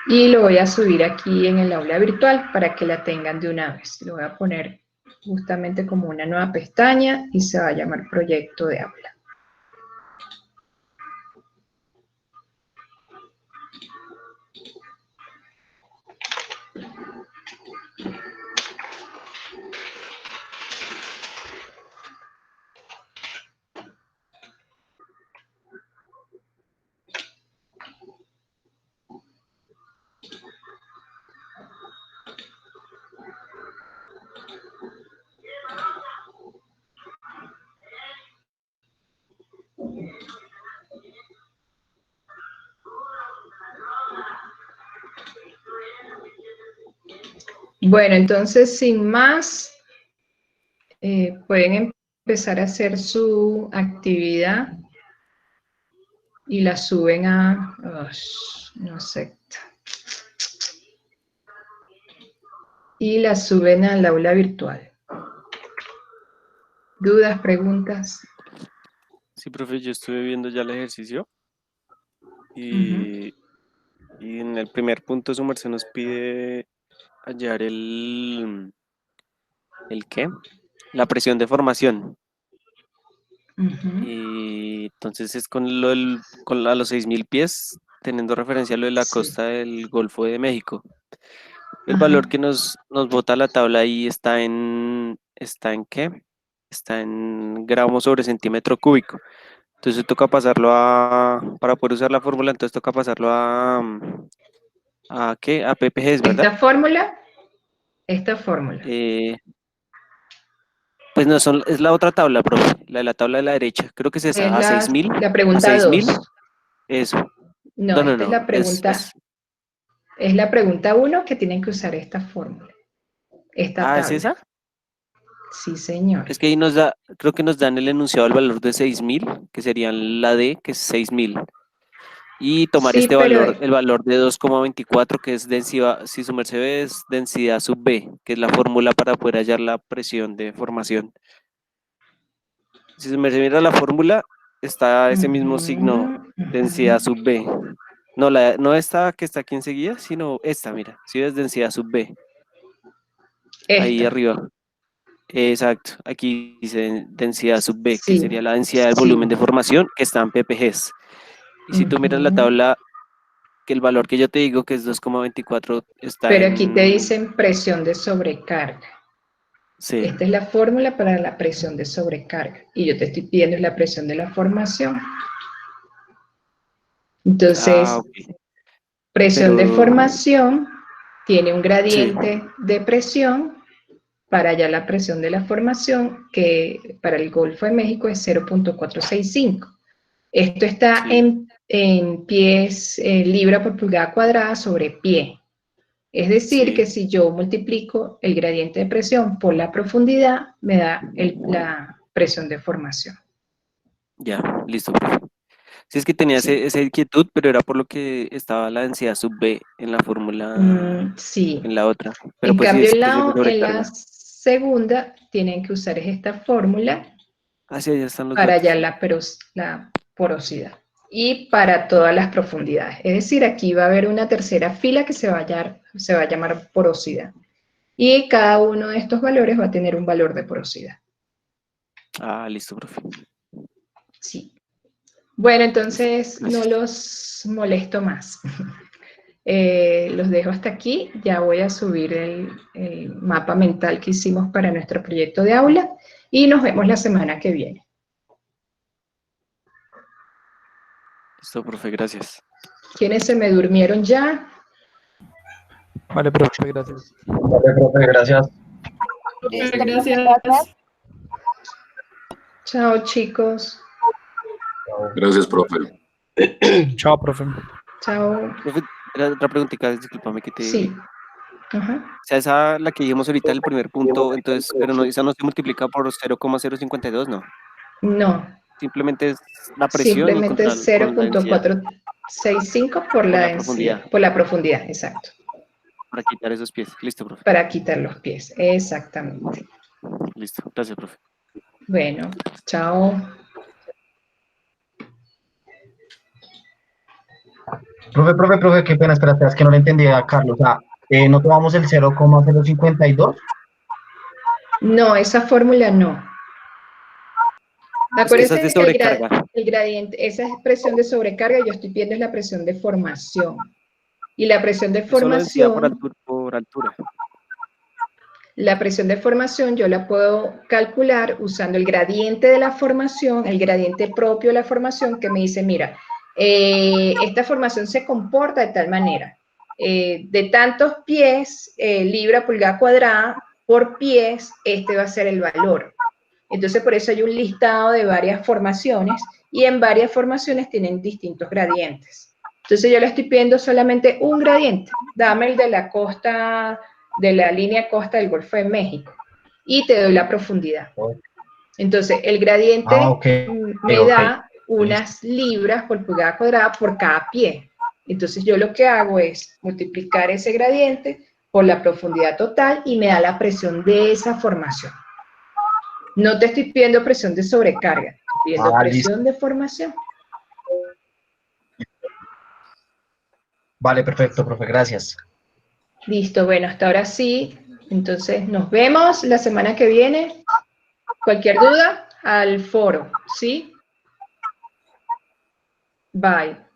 Speaker 1: Y lo voy a subir aquí en el aula virtual para que la tengan de una vez. Lo voy a poner justamente como una nueva pestaña y se va a llamar proyecto de aula. Bueno, entonces, sin más, pueden empezar a hacer su actividad y la suben a... no acepta. y la suben al aula virtual. ¿Dudas, preguntas?
Speaker 7: Sí, profe, yo estuve viendo ya el ejercicio y en el primer punto su merced nos pide hallar ¿el qué? La presión de formación. Y entonces es con a los 6.000 pies, teniendo referencia a lo de la costa del Golfo de México. El valor que nos bota la tabla ahí ¿está en qué? Está en gramos sobre centímetro cúbico. Entonces toca pasarlo para poder usar la fórmula, entonces toca pasarlo ¿a qué? A ppg, ¿verdad?
Speaker 1: Esta fórmula.
Speaker 7: Pues no, es la otra tabla, profe, la tabla de la derecha. Creo que es esa, a 6.000.
Speaker 1: La pregunta 2.
Speaker 7: Eso.
Speaker 1: No, esta es la pregunta. Es la pregunta 1 que tienen que usar esta fórmula. Esta tabla.
Speaker 7: ¿Es esa?
Speaker 1: Sí, señor.
Speaker 7: Es que ahí creo que nos dan el enunciado al valor de 6.000, que serían la D, que es 6.000. Y tomar este valor, el valor de 2,24, que es densidad, si su merced ve, es densidad sub B, que es la fórmula para poder hallar la presión de formación. Si su merced mira la fórmula, está ese mismo signo, densidad sub B. No esta que está aquí enseguida, sino esta, mira, si ves densidad sub B. Ahí arriba. Exacto, aquí dice densidad sub B, que sería la densidad del volumen de formación que está en ppg. Y si tú miras la tabla, que el valor que yo te digo, que es 2,24, está
Speaker 1: Pero aquí te dicen presión de sobrecarga.
Speaker 7: Sí.
Speaker 1: Esta es la fórmula para la presión de sobrecarga. Y yo te estoy pidiendo la presión de la formación. Entonces, presión de formación tiene un gradiente de presión para allá la presión de la formación, que para el Golfo de México es 0.465. Esto está en pies, libra por pulgada cuadrada sobre pie. Es decir, que si yo multiplico el gradiente de presión por la profundidad, me da la presión de formación.
Speaker 7: Ya, listo, profe. Sí, es que tenía esa inquietud, pero era por lo que estaba la densidad sub B en la fórmula, en la otra. Pero
Speaker 1: En
Speaker 7: pues
Speaker 1: cambio,
Speaker 7: sí,
Speaker 1: en la segunda, tienen que usar esta fórmula para hallar la porosidad. Y para todas las profundidades. Es decir, aquí va a haber una tercera fila que se va a llamar porosidad. Y cada uno de estos valores va a tener un valor de porosidad.
Speaker 7: Ah, listo, profe.
Speaker 1: Sí. Bueno, entonces no los molesto más. Los dejo hasta aquí. Ya voy a subir el mapa mental que hicimos para nuestro proyecto de aula y nos vemos la semana que viene.
Speaker 7: Listo, profe, gracias.
Speaker 1: ¿Quiénes se me durmieron ya?
Speaker 2: Vale, profe, gracias.
Speaker 6: Vale, profe, gracias.
Speaker 5: Gracias.
Speaker 1: Chao, chicos.
Speaker 4: Gracias, profe.
Speaker 2: Chao, profe.
Speaker 1: Chao.
Speaker 7: Profe, otra preguntita, discúlpame que te...
Speaker 1: Sí. Ajá.
Speaker 7: O sea, esa la que dijimos ahorita, el primer punto, entonces, pero no, esa no se multiplica por 0,052, ¿no?
Speaker 1: No.
Speaker 7: Simplemente es la presión y
Speaker 1: Simplemente
Speaker 7: con la densidad.
Speaker 1: 0.465 por la densidad, por la profundidad, exacto.
Speaker 7: Para quitar esos pies. Listo, profe.
Speaker 1: Para quitar los pies, exactamente.
Speaker 7: Listo, gracias, profe.
Speaker 1: Bueno, chao.
Speaker 6: Profe, qué pena, espérate, es que no le entendí a Carlos. O sea, ¿no tomamos el 0,052?
Speaker 1: No, esa fórmula no. Acuérdense
Speaker 7: Esa es de sobrecarga.
Speaker 1: El gradiente, esa es presión de sobrecarga, yo estoy pidiendo es la presión de formación. Y la presión de formación...
Speaker 7: por altura.
Speaker 1: La presión de formación yo la puedo calcular usando el gradiente de la formación, el gradiente propio de la formación que me dice, mira, esta formación se comporta de tal manera, de tantos pies, libra pulgada cuadrada por pies, este va a ser el valor. Entonces por eso hay un listado de varias formaciones y en varias formaciones tienen distintos gradientes. Entonces yo le estoy pidiendo solamente un gradiente, dame el de la costa, de la línea costa del Golfo de México y te doy la profundidad. Entonces el gradiente me da unas libras por pulgada cuadrada por cada pie. Entonces yo lo que hago es multiplicar ese gradiente por la profundidad total y me da la presión de esa formación. No te estoy pidiendo presión de sobrecarga, estoy pidiendo presión de formación.
Speaker 6: Vale, perfecto, profe, gracias.
Speaker 1: Listo, bueno, hasta ahora sí. Entonces, nos vemos la semana que viene. Cualquier duda, al foro, ¿sí? Bye.